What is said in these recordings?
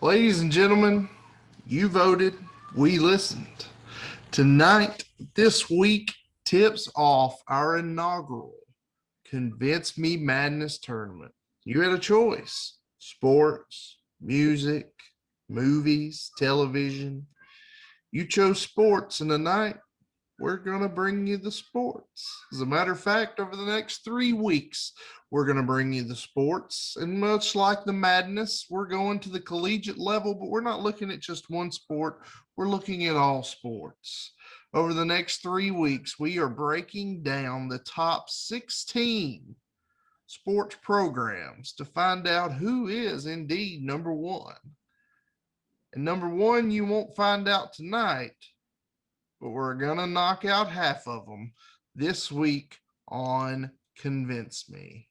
Ladies and gentlemen, you voted, we listened. Tonight, this week, tips off our inaugural Convince Me Madness tournament. You had a choice: sports, music, movies, television. You chose sports, and tonight we're going to bring you the sports. As a matter of fact, over the next 3 weeks, we're going to bring you the sports. And much like the madness, we're going to the collegiate level, but we're not looking at just one sport. We're looking at all sports. Over the next 3 weeks, we are breaking down the top 16 sports programs to find out who is indeed number one. And number one, you won't find out tonight, but we're going to knock out half of them this week on Convince Me.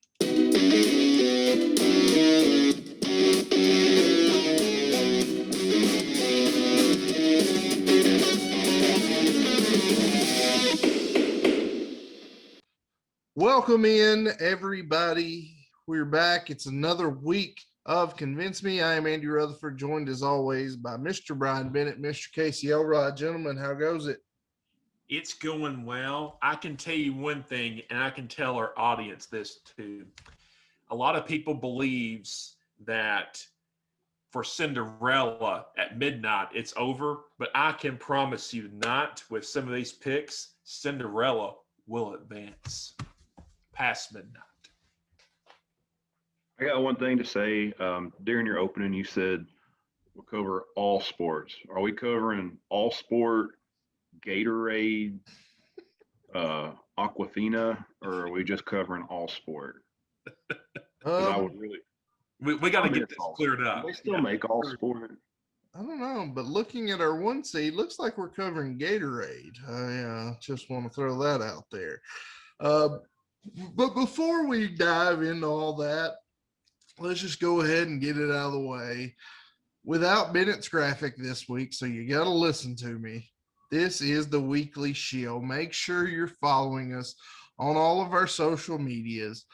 Welcome in, everybody. We're back. It's another week of Convince Me. I am Andy Rutherford, joined as always by Mr. Brian Bennett, Mr. Casey Elrod. Gentlemen, how goes it? It's going well. I can tell you one thing, and I can tell our audience this too. A lot of people believes that for Cinderella at midnight it's over, but I can promise you not. With some of these picks, Cinderella will advance past midnight. I got one thing to say. During your opening, you said we'll cover all sports. Are we covering all sport, Gatorade, Aquafina, or are we just covering all sport? Because I would really. We got to get this cleared up. They still make all sport. I don't know, but looking at our one seed, looks like we're covering Gatorade. I just want to throw that out there. But before we dive into all that, let's just go ahead and get it out of the way. Without Bennett's graphic this week, so you got to listen to me. This is the Weekly Shield. Make sure you're following us on all of our social medias.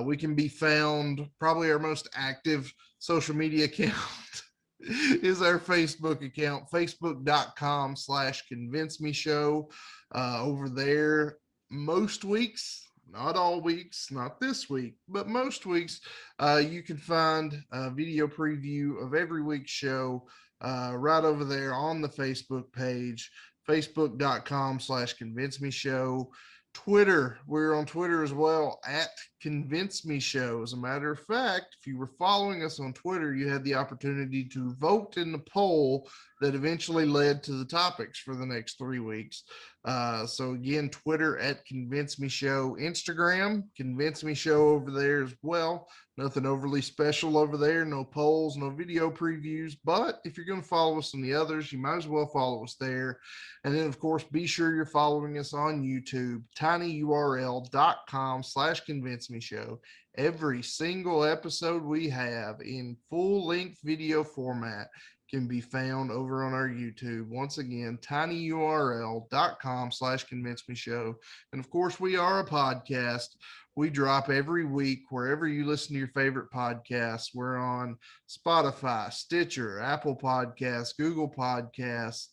We can be found, probably our most active social media account is our Facebook account, facebook.com/convince me show. Over there, most weeks, not all weeks, not this week, but most weeks, you can find a video preview of every week's show right over there on the Facebook page, facebook.com/convince me show. Twitter, we're on Twitter as well at Convince Me Show. As a matter of fact, if you were following us on Twitter, you had the opportunity to vote in the poll that eventually led to the topics for the next 3 weeks. So again, Twitter at Convince Me Show, Instagram, Convince Me Show over there as well. Nothing overly special over there, no polls, no video previews. But if you're going to follow us on the others, you might as well follow us there. And then, of course, be sure you're following us on YouTube, tinyurl.com/convince me show. Every single episode we have in full length video format can be found over on our YouTube. Once again, tinyurl.com/convince me show. And of course, we are a podcast. We drop every week wherever you listen to your favorite podcasts. We're on Spotify, Stitcher, Apple Podcasts, Google Podcasts.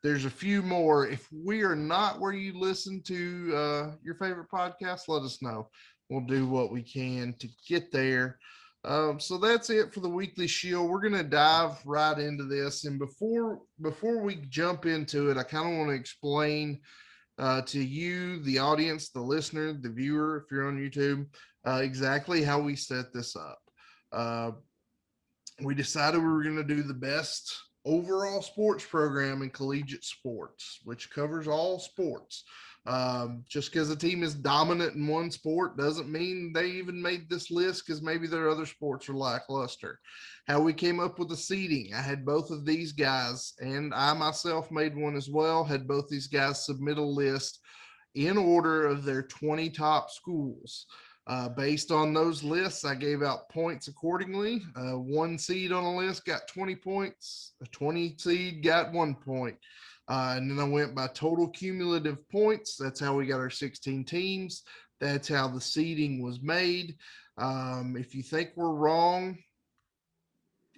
There's a few more. If we are not where you listen to your favorite podcast, let us know. We'll do what we can to get there. So that's it for the Weekly Shield. We're going to dive right into this. And before we jump into it, I kind of want to explain to you, the audience, the listener, the viewer, if you're on YouTube, exactly how we set this up. We decided we were going to do the best overall sports program in collegiate sports, which covers all sports. Just because a team is dominant in one sport doesn't mean they even made this list, because maybe their other sports are lackluster. How we came up with the seeding: I had both of these guys, and I myself made one as well, had both these guys submit a list in order of their 20 top schools. Based on those lists, I gave out points accordingly. One seed on a list got 20 points. A 20 seed got 1 point. And then I went by total cumulative points. That's how we got our 16 teams. That's how the seeding was made. If you think we're wrong,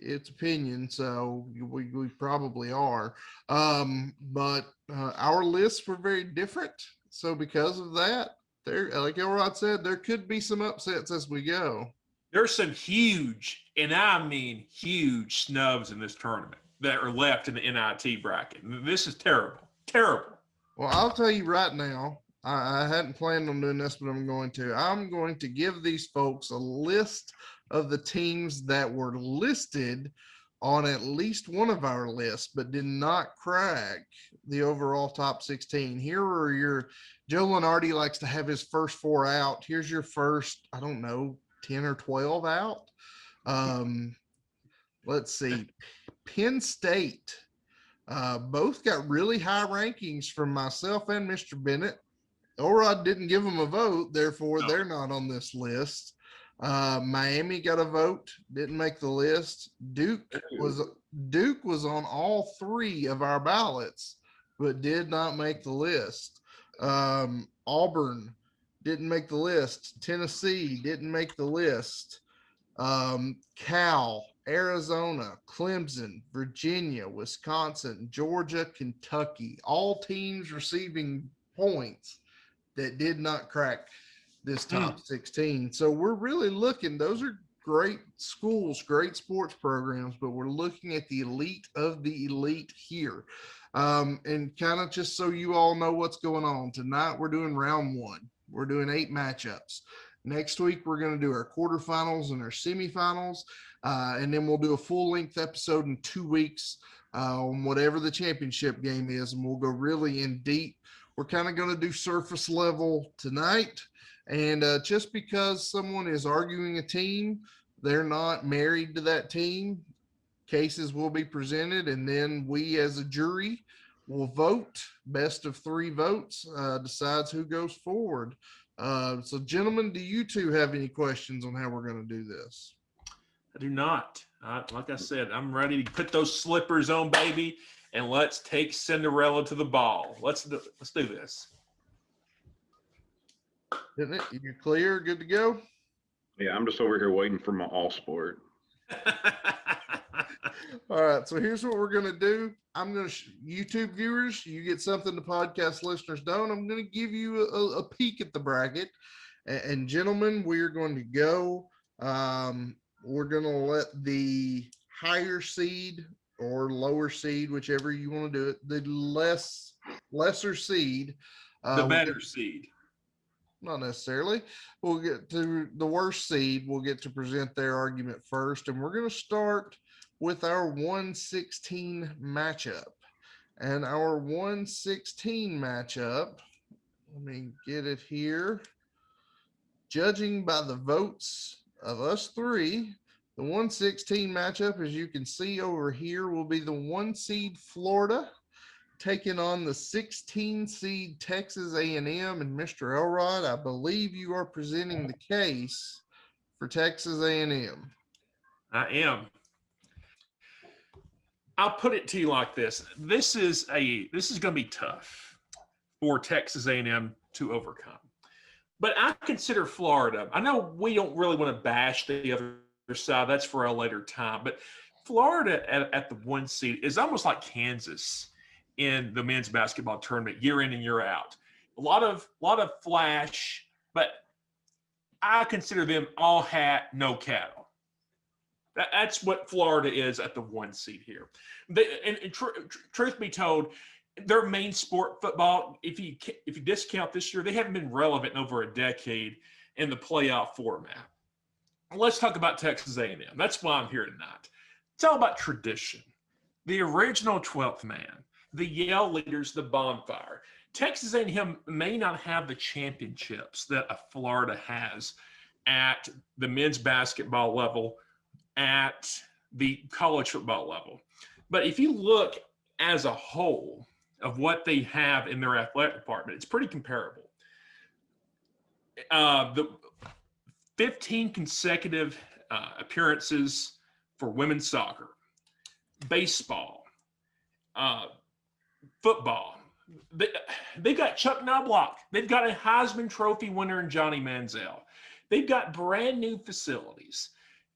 its opinion, so we probably are. But our lists were very different. So because of that, there, like Elrod said, there could be some upsets as we go. There's some huge, and I mean huge, snubs in this tournament that are left in the NIT bracket. This is terrible. Terrible. Well, I'll tell you right now, I hadn't planned on doing this, but I'm going to. I'm going to give these folks a list of the teams that were listed on at least one of our lists, but did not crack the overall top 16. Here are your, Joe Lenardi likes to have his first 4 out. Here's your first, I don't know, 10 or 12 out. Let's see. Penn State. Both got really high rankings from myself and Mr. Bennett. Elrod didn't give them a vote, therefore No. they're not on this list. Miami got a vote, didn't make the list. Duke was on all 3 of our ballots, but did not make the list. Auburn didn't make the list. Tennessee didn't make the list. Cal, Arizona, Clemson, Virginia, Wisconsin, Georgia, Kentucky, all teams receiving points that did not crack this top 16. So we're really looking, those are great schools, great sports programs, but we're looking at the elite of the elite here. And kind of just so you all know what's going on, tonight we're doing round 1. We're doing 8 matchups. Next week, we're going to do our quarterfinals and our semifinals. And then we'll do a full-length episode in 2 weeks on whatever the championship game is, and we'll go really in deep. We're kind of going to do surface level tonight. And just because someone is arguing a team, they're not married to that team. Cases will be presented, and then we as a jury will vote. Best of 3 votes decides who goes forward. So, gentlemen, do you two have any questions on how we're going to do this? I do not. Like I said, I'm ready to put those slippers on, baby, and let's take Cinderella to the ball. Let's do this. Isn't it? You're clear? Good to go? Yeah, I'm just over here waiting for my all sport. All right. So here's what we're going to do. I'm going to, YouTube viewers, you get something the podcast listeners don't. I'm going to give you a peek at the bracket. And gentlemen, we're going to go. We're going to let the higher seed or lower seed, whichever you want to do it, the lesser seed. The better seed. Not necessarily. We'll get to the worst seed. We'll get to present their argument first. And we're going to start with our 116 matchup. And our 116 matchup, let me get it here. Judging by the votes of us 3, the 116 matchup, as you can see over here, will be the 1 seed Florida taking on the 16 seed Texas A&M. And Mr. Elrod, I believe you are presenting the case for Texas A&M. I am. I'll put it to you like this. This is going to be tough for Texas A&M to overcome. But I consider Florida. I know we don't really want to bash the other side. That's for a later time. But Florida at the 1 seed is almost like Kansas in the men's basketball tournament, year in and year out. A lot of flash, but I consider them all hat, no cattle. That's what Florida is at the 1 seed here. Truth be told, their main sport, football, if you discount this year, they haven't been relevant in over a decade in the playoff format. Let's talk about Texas A&M. That's why I'm here tonight. It's all about tradition. The original 12th man, the Yale leaders, the bonfire. Texas A&M may not have the championships that a Florida has at the men's basketball level, at the college football level. But if you look as a whole of what they have in their athletic department, it's pretty comparable. The 15 consecutive appearances for women's soccer, baseball, football. They've got Chuck Knobloch. They've got a Heisman Trophy winner in Johnny Manziel. They've got brand new facilities.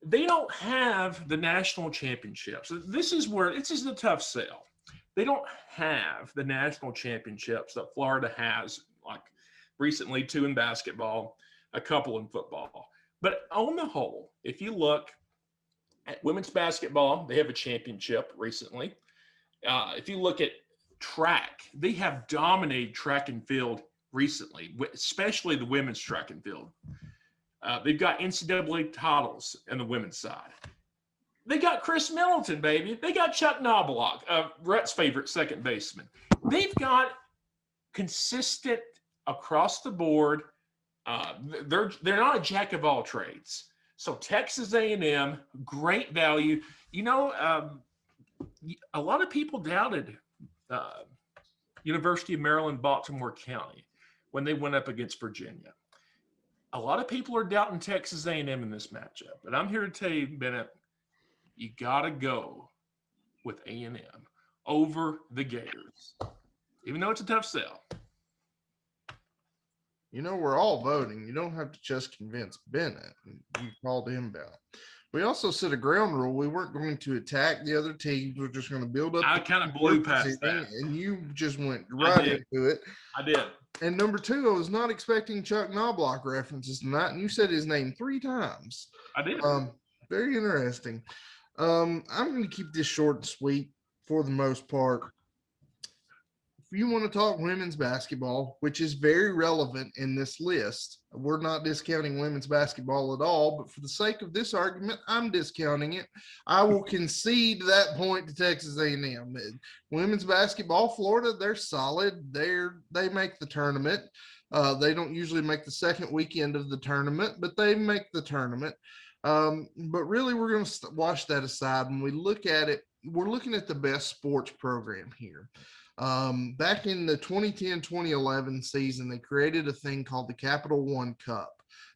They don't have the national championships. This is the tough sell. They don't have the national championships that Florida has, like recently 2 in basketball, a couple in football. But on the whole, if you look at women's basketball, they have a championship recently. If you look at track, they have dominated track and field recently, especially the women's track and field. They've got NCAA titles on the women's side. They got Chris Middleton, baby. They got Chuck Knobloch, Rhett's favorite second baseman. They've got consistent across the board. They're not a jack of all trades. So Texas A&M, great value. You know, a lot of people doubted University of Maryland, Baltimore County when they went up against Virginia. A lot of people are doubting Texas A&M in this matchup, but I'm here to tell you, Bennett, you got to go with A&M over the Gators, even though it's a tough sell. You know, we're all voting. You don't have to just convince Bennett. You called him out. We also set a ground rule. We weren't going to attack the other teams. We're just going to build up. I kind of blew past that. And you just went right into it. I did. And number 2, I was not expecting Chuck Knobloch references tonight, and you said his name 3 times. I did. Very interesting. I'm going to keep this short and sweet for the most part. If you want to talk women's basketball, which is very relevant in this list, we're not discounting women's basketball at all, but for the sake of this argument, I'm discounting it. I will concede that point to Texas A&M. Women's basketball, Florida, they're solid. They make the tournament. They don't usually make the second weekend of the tournament, but they make the tournament. But really, we're going to wash that aside. When we look at it, we're looking at the best sports program here. Back in the 2010-2011 season, they created a thing called the Capital One Cup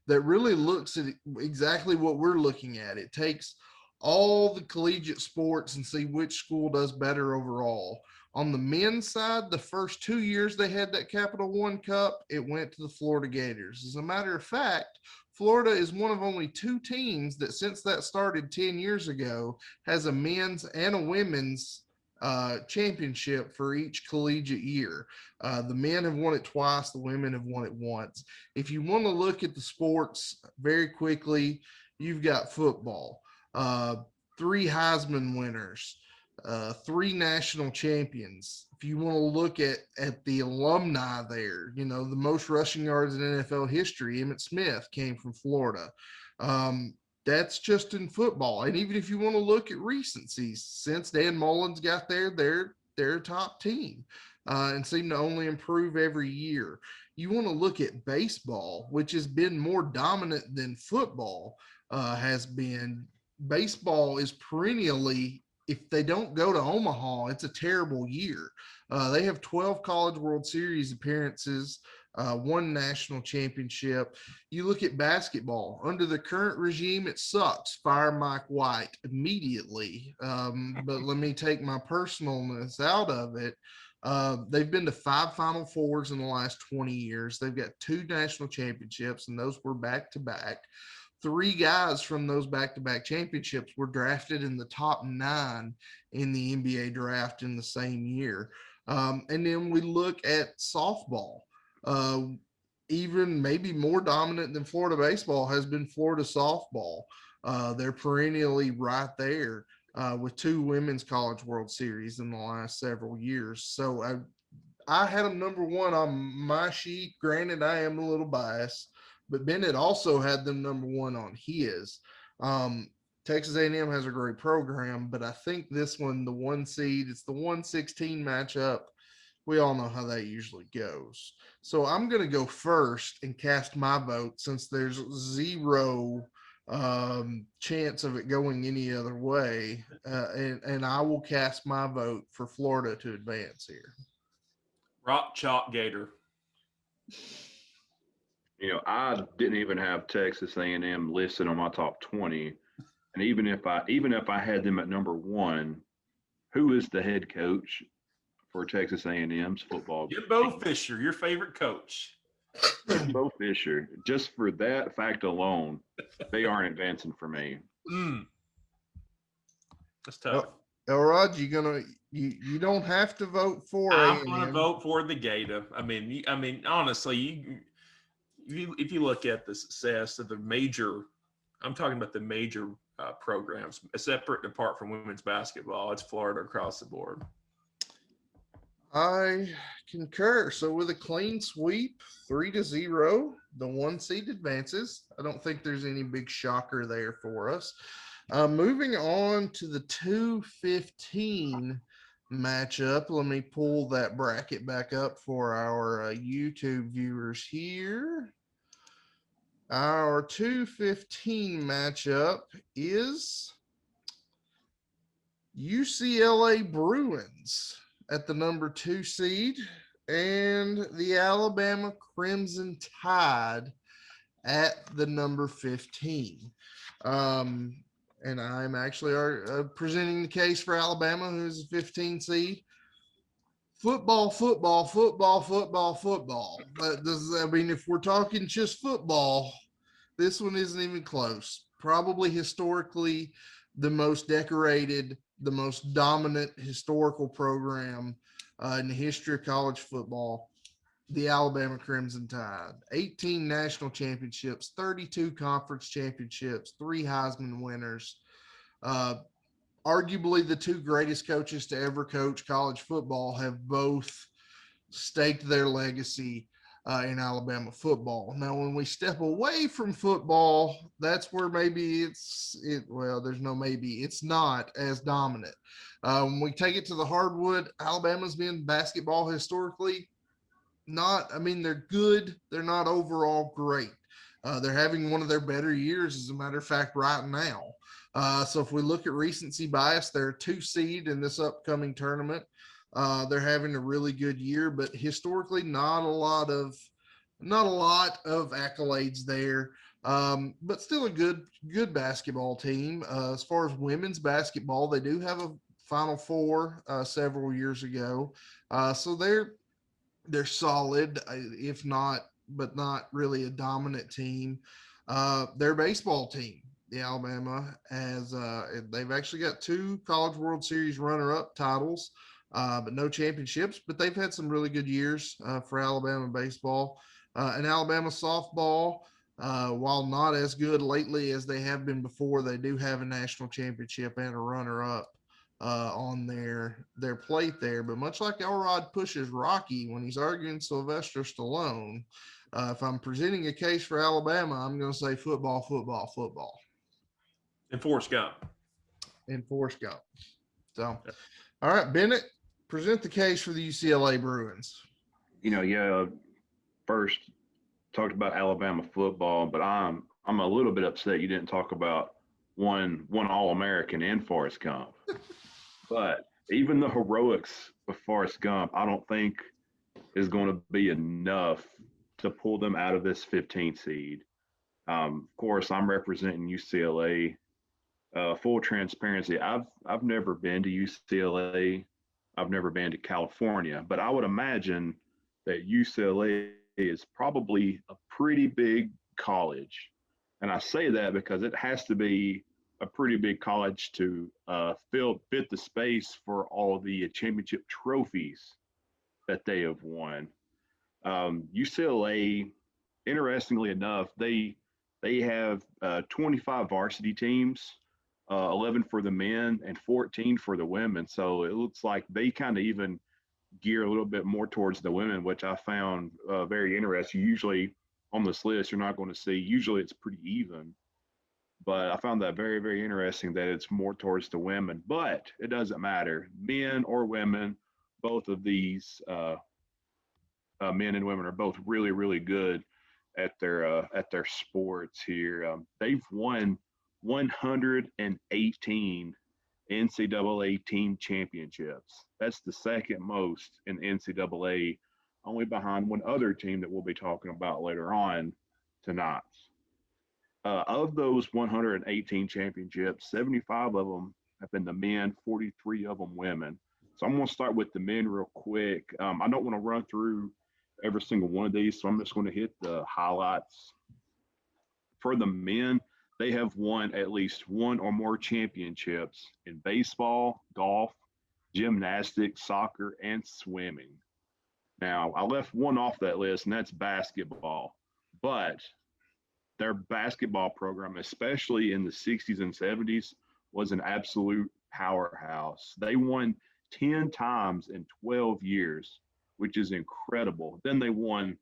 that really looks at exactly what we're looking at. It takes all the collegiate sports and see which school does better overall. On the men's side, the first 2 years they had that Capital One Cup, it went to the Florida Gators. As a matter of fact, Florida is one of only 2 teams that, since that started 10 years ago, has a men's and a women's championship for each collegiate year. The men have won it twice. The women have won it once. If you want to look at the sports very quickly, you've got football, 3 Heisman winners, 3 national champions. If you want to look at the alumni there, you know, the most rushing yards in NFL history, Emmitt Smith came from Florida. That's just in football. And even if you want to look at recencies, since Dan Mullen's got there, they're a top team and seem to only improve every year. You want to look at baseball, which has been more dominant than football has been. Baseball is perennially, if they don't go to Omaha, it's a terrible year. They have 12 College World Series appearances, 1 national championship. You look at basketball, under the current regime, it sucks. Fire Mike White immediately. But let me take my personalness out of it. They've been to 5 Final Fours in the last 20 years. They've got 2 national championships, and those were back-to-back. 3 guys from those back-to-back championships were drafted in the top 9 in the NBA draft in the same year. And then we look at softball. Even maybe more dominant than Florida baseball has been Florida softball. They're perennially right there with 2 women's College World Series in the last several years. So I had them number 1 on my sheet. Granted, I am a little biased, but Bennett also had them number 1 on his. Texas A&M has a great program, but I think this one, the 1 seed, it's the 1-16 matchup. We all know how that usually goes. So I'm going to go first and cast my vote, since there's 0 chance of it going any other way. And I will cast my vote for Florida to advance here. Rock, chalk, Gator. You know, I didn't even have Texas A&M listed on my top 20, and even if I had them at number 1, who is the head coach for Texas A&M's football team? Jimbo Fisher, your favorite coach. Jimbo Fisher. Just for that fact alone, they aren't advancing for me. That's tough. Elrod, you don't have to vote for I'm going to A&M. vote for the Gator. I mean, honestly, if you look at the success of the major, I'm talking about the major programs, separate and apart from women's basketball, it's Florida across the board. I concur. So with a clean sweep, 3-0, the 1 seed advances. I don't think there's any big shocker there for us. Moving on to the 2:15 matchup. Let me pull that bracket back up for our YouTube viewers here. Our 2:15 matchup is UCLA Bruins at the number 2 seed and the Alabama Crimson Tide at the number 15. And I'm actually presenting the case for Alabama, who's a 15 seed. Football. If we're talking just football, this one isn't even close. Probably historically the most decorated, the most dominant historical program in the history of college football, the Alabama Crimson Tide. 18 national championships, 32 conference championships, 3 Heisman winners. Arguably the 2 greatest coaches to ever coach college football have both staked their legacy in Alabama football. Now, when we step away from football, that's where maybe there's no maybe. It's not as dominant. When we take it to the hardwood, Alabama's been basketball historically they're good. They're not overall great. They're having one of their better years, as a matter of fact, right now. So if we look at recency bias, they're a 2 seed in this upcoming tournament. They're having a really good year, but historically not a lot of accolades there. But still a good basketball team. As far as women's basketball, they do have a Final Four several years ago. So they're solid, if not, but not really a dominant team. Their baseball team, the Alabama, they've actually got 2 College World Series runner-up titles, but no championships. But they've had some really good years for Alabama baseball. And Alabama softball, while not as good lately as they have been before, they do have a national championship and a runner-up on their plate there. But much like Elrod pushes Rocky when he's arguing Sylvester Stallone, if I'm presenting a case for Alabama, I'm going to say football. And Forrest Gump. So, all right, Bennett, present the case for the UCLA Bruins. First talked about Alabama football, but I'm a little bit upset you didn't talk about one All-American in Forrest Gump. But even the heroics of Forrest Gump, I don't think is going to be enough to pull them out of this 15 seed. Of course, I'm representing UCLA. Full transparency, I've never been to UCLA. I've never been to California, but I would imagine that UCLA is probably a pretty big college. And I say that because it has to be a pretty big college to fit the space for all the championship trophies that they have won. UCLA, interestingly enough, they have 25 varsity teams, 11 for the men and 14 for the women. So it looks like they kind of even gear a little bit more towards the women, which I found very interesting. Usually on this list, you're not going to see, usually it's pretty even. But I found that very, very interesting that it's more towards the women. But it doesn't matter. Men or women, both of these men and women are both really, really good at their sports here. They've won 118 NCAA team championships. That's the second most in NCAA, only behind one other team that we'll be talking about later on tonight. Of those 118 championships, 75 of them have been the men, 43 of them women. So I'm going to start with the men real quick. I don't want to run through every single one of these, so I'm just going to hit the highlights. For the men, they have won at least one or more championships in baseball, golf, gymnastics, soccer, and swimming. Now, I left one off that list, and that's basketball. But their basketball program, especially in the 60s and 70s, was an absolute powerhouse. They won 10 times in 12 years, which is incredible. Then they won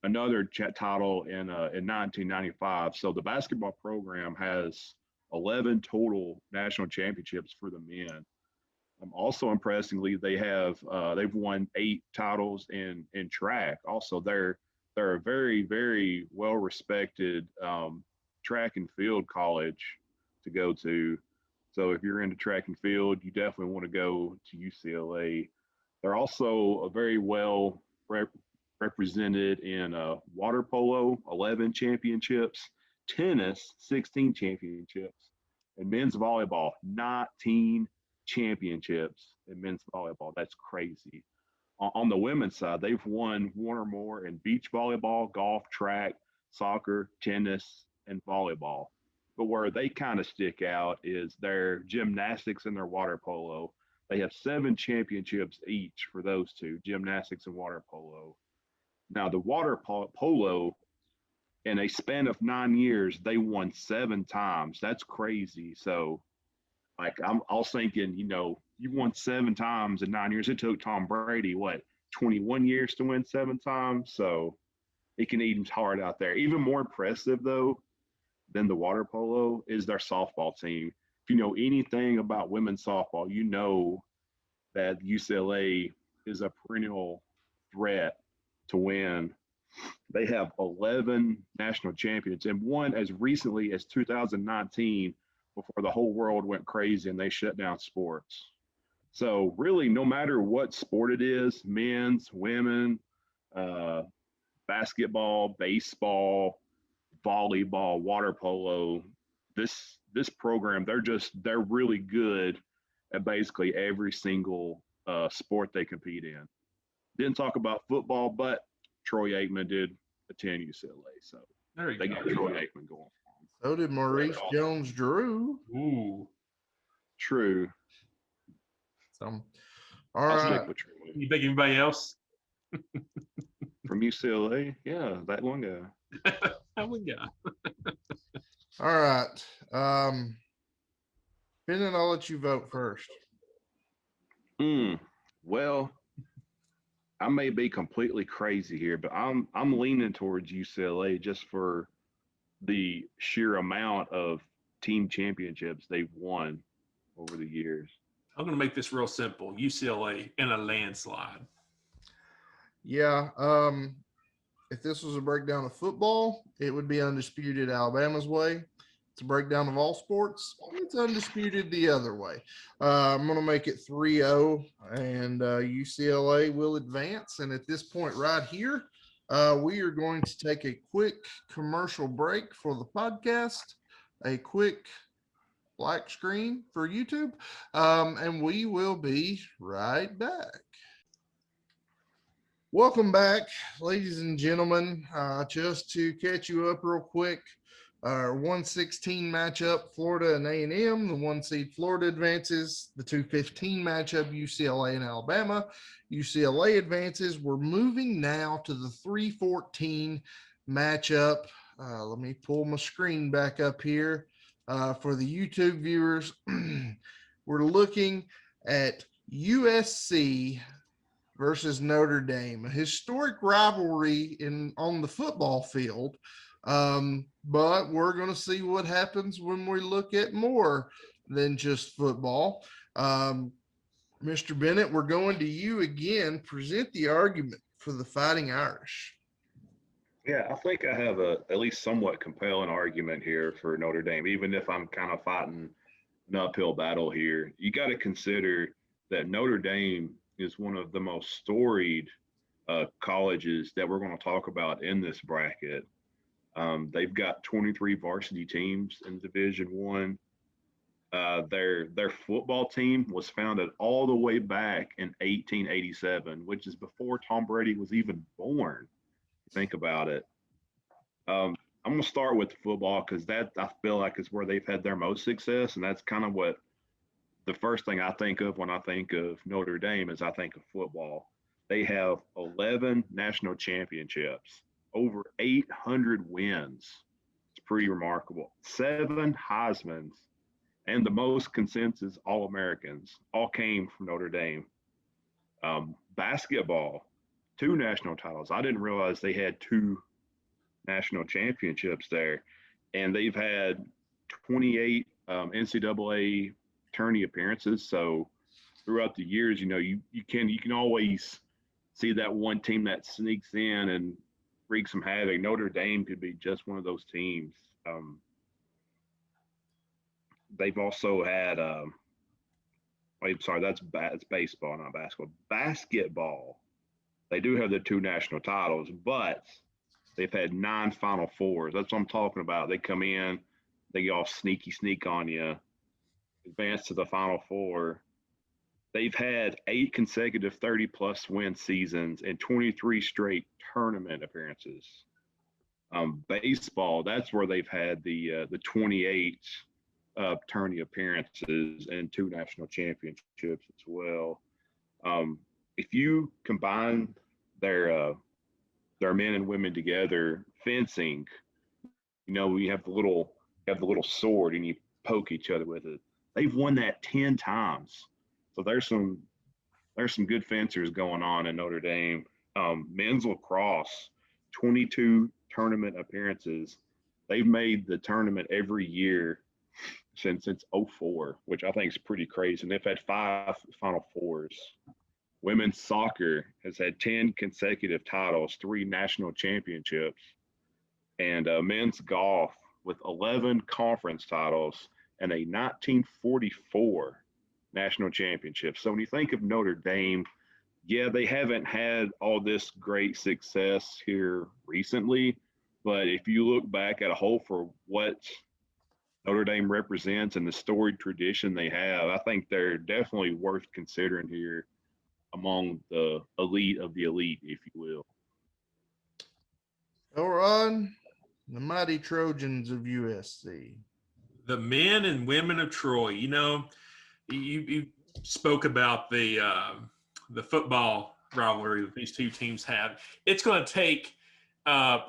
another title in 1995. So the basketball program has 11 total national championships for the men. Also impressively, they've won 8 titles in track. Also, they're a very, very well respected track and field college to go to. So if you're into track and field, you definitely want to go to UCLA. They're also a very well represented in water polo, 11 championships, tennis, 16 championships, and men's volleyball, 19 championships in men's volleyball. That's crazy. On the women's side, they've won one or more in beach volleyball, golf, track, soccer, tennis, and volleyball. But where they kind of stick out is their gymnastics and their water polo. They have 7 championships each for those two, gymnastics and water polo. Now, the water polo, in a span of 9 years, they won 7 times. That's crazy. So, like, I was thinking, you won 7 times in 9 years. It took Tom Brady, 21 years to win 7 times? So it can eat him hard out there. Even more impressive, though, than the water polo is their softball team. If you know anything about women's softball, you know that UCLA is a perennial threat to win. They have 11 national champions and won as recently as 2019 before the whole world went crazy and they shut down sports. So really, no matter what sport it is, men's, women, basketball, baseball, volleyball, water polo, this program, they're really good at basically every single sport they compete in. Didn't talk about football, but Troy Aikman did attend UCLA, so they got Troy Aikman going. So did Maurice Jones-Drew. Ooh, true. So, I'll all stick right. with Troy. you think anybody else? From UCLA, yeah, that one guy. How we got? All right. Bennett, I'll let you vote first. Well, I may be completely crazy here, but I'm leaning towards UCLA just for the sheer amount of team championships they've won over the years. I'm going to make this real simple. UCLA in a landslide. Yeah. If this was a breakdown of football, it would be undisputed Alabama's way. It's a breakdown of all sports. It's undisputed the other way. I'm going to make it 3-0, and UCLA will advance. And at this point right here, we are going to take a quick commercial break for the podcast, a quick black screen for YouTube, and we will be right back. Welcome back, ladies and gentlemen. Just to catch you up real quick, our 116 matchup, Florida and A&M. The 1 seed Florida advances. The 215 matchup, UCLA and Alabama. UCLA advances. We're moving now to the 314 matchup. Let me pull my screen back up here for the YouTube viewers. We're looking at USC versus Notre Dame, a historic rivalry on the football field. But we're going to see what happens when we look at more than just football. Mr. Bennett, we're going to you again. Present the argument for the Fighting Irish. Yeah, I think I have at least somewhat compelling argument here for Notre Dame, even if I'm kind of fighting an uphill battle here. You got to consider that Notre Dame is one of the most storied colleges that we're going to talk about in this bracket. They've got 23 varsity teams in Division One. Their football team was founded all the way back in 1887, which is before Tom Brady was even born. Think about it. I'm I'm going to start with football because that I feel like is where they've had their most success, and that's kind of what the first thing I think of when I think of Notre Dame is I think of football. They have 11 national championships, over 800 wins. It's pretty remarkable. 7 Heismans, and the most consensus All-Americans all came from Notre Dame. Basketball, 2 national titles. I didn't realize they had 2 national championships there, and they've had 28 NCAA tourney appearances. So throughout the years, you can always see that one team that sneaks in and wreaks some havoc. Notre Dame could be just one of those teams. They've also had that's baseball, not basketball. Basketball, they do have the 2 national titles, but they've had 9 Final Fours. That's what I'm talking about. They come in, they all sneak on you, advance to the Final Four. They've had 8 consecutive 30-plus win seasons and 23 straight tournament appearances. Baseball, that's where they've had the 28 tourney appearances and 2 national championships as well. If you combine their men and women together, fencing, we have the little sword and you poke each other with it. They've won that 10 times. So there's some good fencers going on in Notre Dame. Men's lacrosse, 22 tournament appearances. They've made the tournament every year since 04, which I think is pretty crazy. And they've had 5 Final Fours. Women's soccer has had 10 consecutive titles, 3 national championships, and men's golf with 11 conference titles and a 1944 national championship. So when you think of Notre Dame, yeah, they haven't had all this great success here recently, but if you look back at a whole for what Notre Dame represents and the storied tradition they have, I think they're definitely worth considering here among the elite of the elite, if you will. All right, the mighty Trojans of USC. The men and women of Troy. You spoke about the football rivalry that these 2 teams have. It's going to take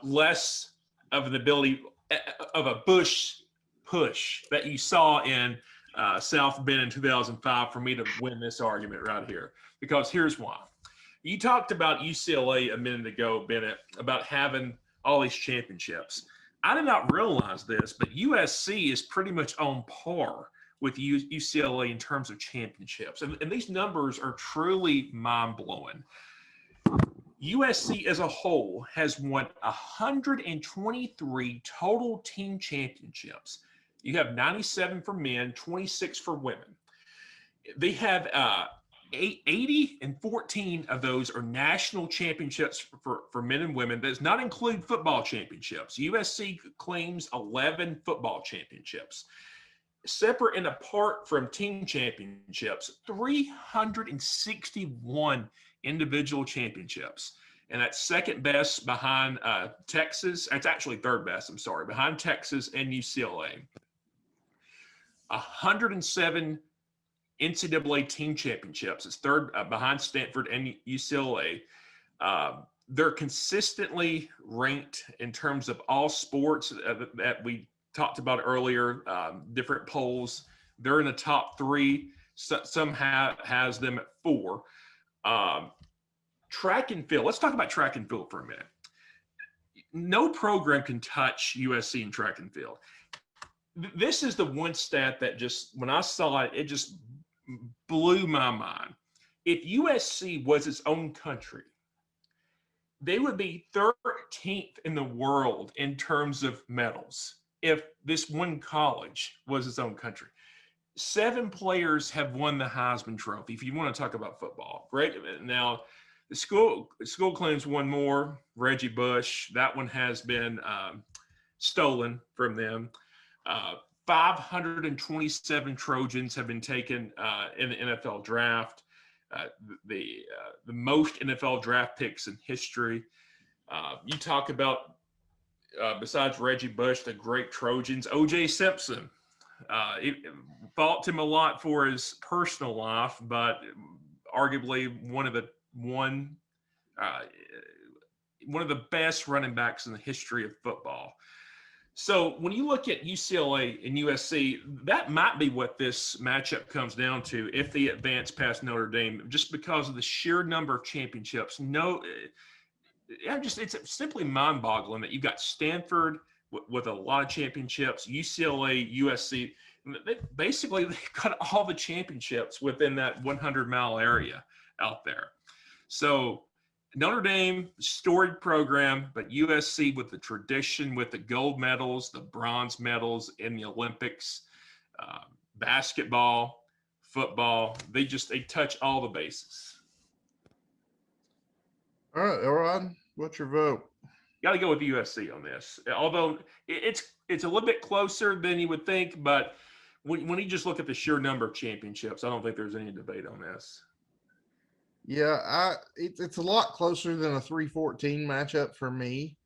less of an ability of a Bush push that you saw in South Bend in 2005 for me to win this argument right here. Because here's why. You talked about UCLA a minute ago, Bennett, about having all these championships. I did not realize this, but USC is pretty much on par with UCLA in terms of championships. And these numbers are truly mind-blowing. USC as a whole has won 123 total team championships. You have 97 for men, 26 for women. They have 80 and 14 of those are national championships for men and women. That does not include football championships. USC claims 11 football championships. Separate and apart from team championships, 361 individual championships. And that's second best behind Texas. It's actually third best, behind Texas and UCLA. 107 NCAA team championships. It's third behind Stanford and UCLA. They're consistently ranked in terms of all sports that we talked about earlier, different polls. They're in the top 3. Some has them at 4. Track and field. Let's talk about track and field for a minute. No program can touch USC in track and field. This is the one stat that just, when I saw it, it just blew my mind. If USC was its own country, they would be 13th in the world in terms of medals if this one college was its own country. 7 players have won the Heisman Trophy, if you want to talk about football. Great. Now, the school claims one more, Reggie Bush. That one has been stolen from them. 527 Trojans have been taken in the NFL draft. The most NFL draft picks in history. You talk about besides Reggie Bush, the great Trojans, O.J. Simpson. Fault him a lot for his personal life, but arguably one of the best running backs in the history of football. So when you look at UCLA and USC, that might be what this matchup comes down to if they advance past Notre Dame, just because of the sheer number of championships. It's simply mind-boggling that you've got Stanford with a lot of championships, UCLA, USC. They've got all the championships within that 100-mile area out there. So Notre Dame, storied program, but USC with the tradition, with the gold medals, the bronze medals in the Olympics, basketball, football, they touch all the bases. All right, Elrod, what's your vote? Got to go with USC on this. Although it's a little bit closer than you would think, but when you just look at the sheer number of championships, I don't think there's any debate on this. Yeah, it's a lot closer than a 3-14 matchup for me.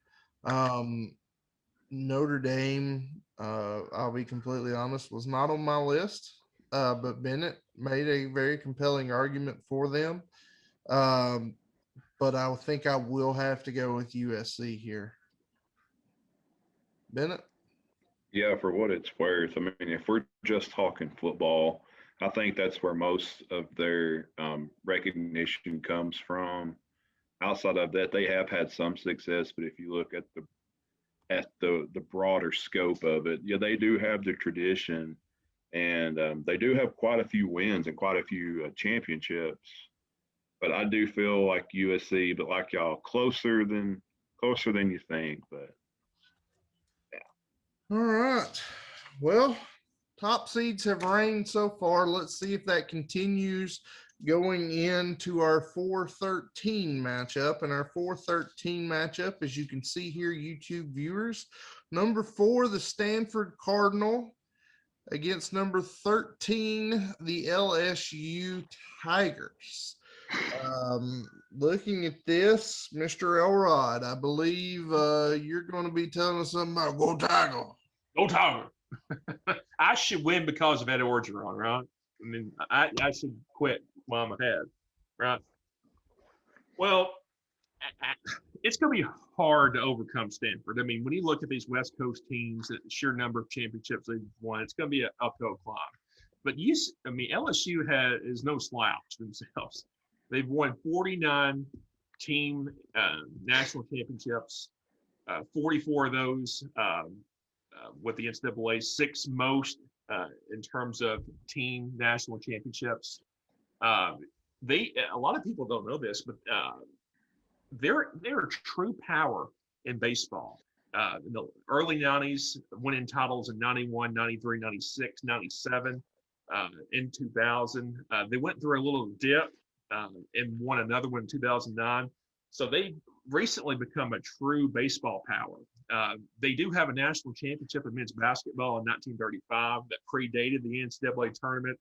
Notre Dame, I'll be completely honest, was not on my list, but Bennett made a very compelling argument for them. But I think I will have to go with USC here. Bennett? Yeah, for what it's worth. I mean, if we're just talking football, I think that's where most of their recognition comes from. Outside of that, they have had some success, but if you look at the broader scope of it, yeah, they do have the tradition, and they do have quite a few wins and quite a few championships. But I do feel like USC, but like y'all, closer than you think. But All right. Well, top seeds have reigned so far. Let's see if that continues going into our 4-13 matchup. And our 4-13 matchup, as you can see here, YouTube viewers, number 4, the Stanford Cardinal against number 13, the LSU Tigers. Looking at this, Mr. Elrod, I believe you're going to be telling us something about Go Tiger. Go Tiger. I should win because of Ed Orgeron, right? I mean, I should quit while I'm ahead, right? Well, it's going to be hard to overcome Stanford. I mean, when you look at these West Coast teams, the sheer number of championships they've won, it's going to be an uphill climb. But LSU is no slouch themselves. They've won 49 team national championships, 44 of those with the NCAA, 6 most in terms of team national championships. A lot of people don't know this, but they're a true power in baseball. In the early 90s, winning titles in 91, 93, 96, 97, in 2000. They went through a little dip and won another one in 2009. So they recently become a true baseball power. They do have a national championship in men's basketball in 1935 that predated the NCAA tournament.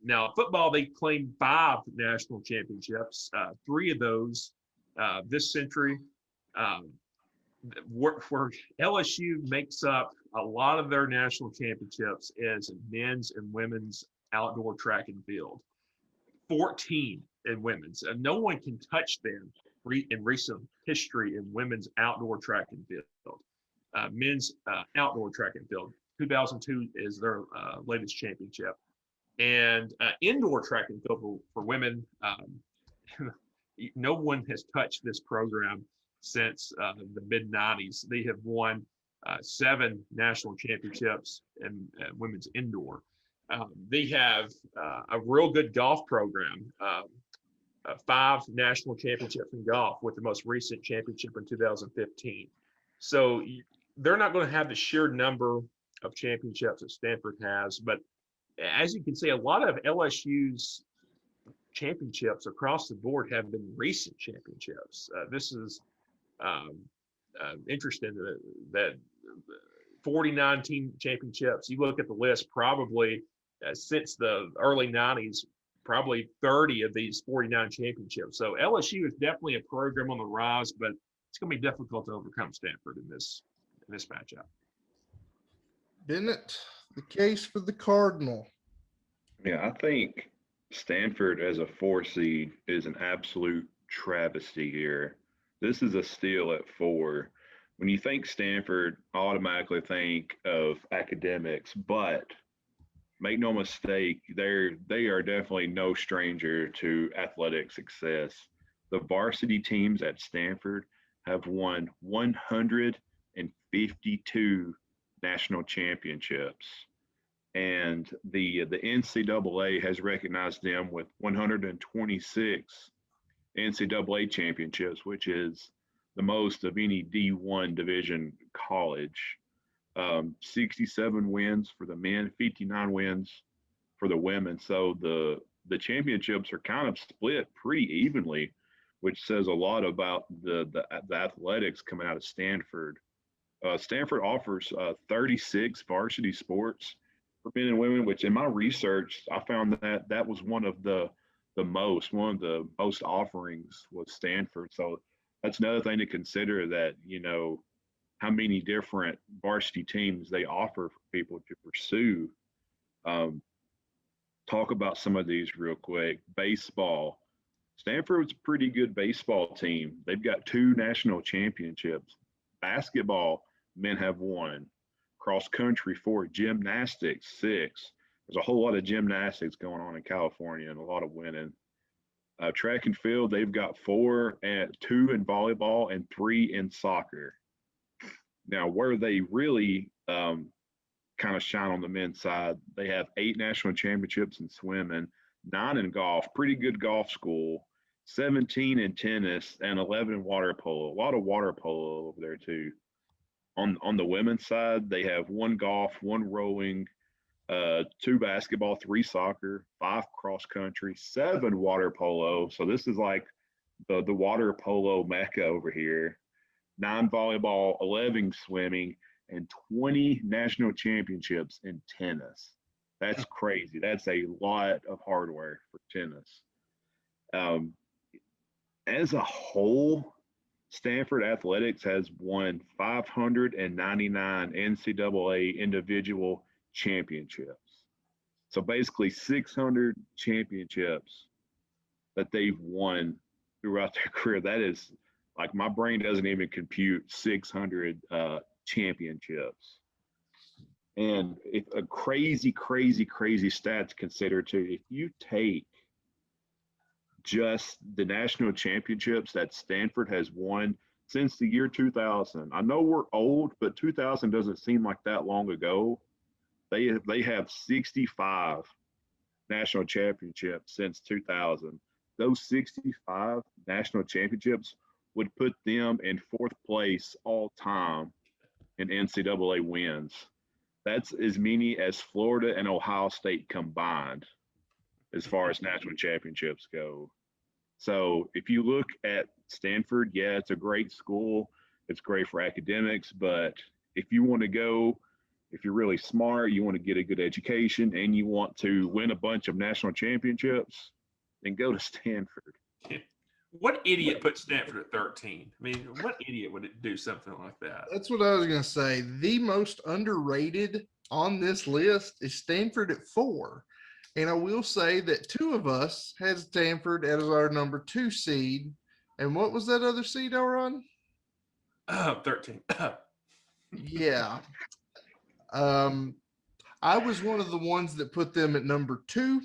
Now, football, they claim 5 national championships, 3 of those this century, where LSU makes up a lot of their national championships is men's and women's outdoor track and field. 14 in women's. No one can touch them in recent history in women's outdoor track and field. Men's outdoor track and field, 2002 is their latest championship. And indoor track and field for women, no one has touched this program since the mid-90s. They have won 7 national championships in women's indoor. They have a real good golf program, 5 national championships in golf, with the most recent championship in 2015. So they're not going to have the sheer number of championships that Stanford has, but as you can see, a lot of LSU's championships across the board have been recent championships. This is interesting that 49 team championships. You look at the list, probably since the early 90s, probably 30 of these 49 championships. So LSU is definitely a program on the rise, but it's going to be difficult to overcome Stanford in this matchup. Bennett, the case for the Cardinal. Yeah, I think Stanford as a 4 seed is an absolute travesty here. This is a steal at 4. When you think Stanford, automatically think of academics, but make no mistake, they are definitely no stranger to athletic success. The varsity teams at Stanford have won 152 national championships. And the NCAA has recognized them with 126 NCAA championships, which is the most of any D1 division college. 67 wins for the men, 59 wins for the women. So the championships are kind of split pretty evenly, which says a lot about the athletics coming out of Stanford. Stanford offers 36 varsity sports for men and women, which in my research, I found that was one of the most offerings was Stanford. So that's another thing to consider, that, how many different varsity teams they offer for people to pursue. Talk about some of these real quick. Baseball. Stanford's a pretty good baseball team. They've got 2 national championships. Basketball, men have 1. Cross country 4. Gymnastics 6. There's a whole lot of gymnastics going on in California and a lot of winning. Track and field, they've got 4, and 2 in volleyball and 3 in soccer. Now, where they really kind of shine on the men's side, they have 8 national championships in swimming, 9 in golf, pretty good golf school, 17 in tennis, and 11 in water polo. A lot of water polo over there too. On the women's side, they have 1 golf, 1 rowing, 2 basketball, 3 soccer, 5 cross country, 7 water polo. So this is like the water polo mecca over here. 9 volleyball, 11 swimming, and 20 national championships in tennis. That's crazy. That's a lot of hardware for tennis. As a whole, Stanford Athletics has won 599 NCAA individual championships. So basically 600 championships that they've won throughout their career. That is, like, my brain doesn't even compute 600 championships. And if a crazy stat to consider too, if you take just the national championships that Stanford has won since the year 2000. I know we're old, but 2000 doesn't seem like that long ago. They have 65 national championships since 2000. Those 65 national championships would put them in 4th place all time in NCAA wins. That's as many as Florida and Ohio State combined as far as national championships go. So if you look at Stanford, yeah, it's a great school. It's great for academics, but if you want to go, if you're really smart, you want to get a good education, and you want to win a bunch of national championships, then go to Stanford. What idiot put Stanford at 13? I mean, what idiot would do something like that? That's what I was going to say. The most underrated on this list is Stanford at 4. And I will say that 2 of us had Stanford as our number 2 seed. And what was that other seed, Elron? 13. Yeah. I was one of the ones that put them at number 2.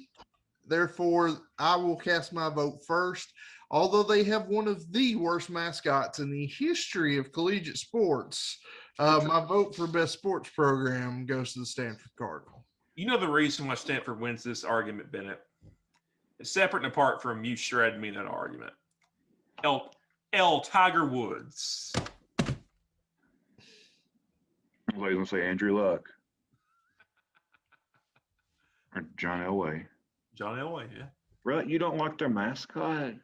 Therefore, I will cast my vote first. Although they have one of the worst mascots in the history of collegiate sports, my vote for best sports program goes to the Stanford Cardinal. You know the reason why Stanford wins this argument, Bennett? It's separate and apart from you shredding me in that argument. Tiger Woods. I was going to say Andrew Luck. Or John Elway. John Elway, yeah. Right? You don't like their mascot?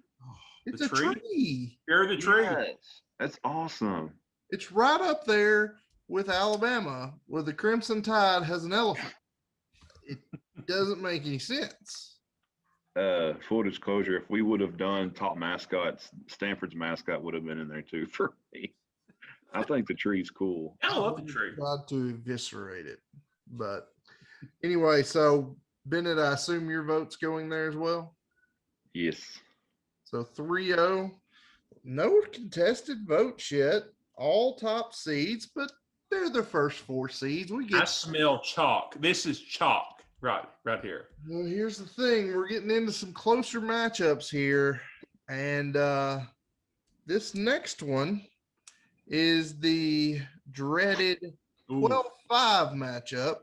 It's The a tree. You're the tree. Yes. That's awesome. It's right up there with Alabama, where the Crimson Tide has an elephant. It doesn't make any sense. Full disclosure, if we would have done top mascots, Stanford's mascot would have been in there too for me. I think the tree's cool. I love the tree. Tried to eviscerate it, but anyway, so Bennett, I assume your vote's going there as well. Yes. So 3-0, no contested votes yet. All top seeds, but they're the first 4 seeds. We I get. smell chalk. This is chalk, right here. Well, here's the thing: we're getting into some closer matchups here, and this next one is the dreaded 12-5 matchup,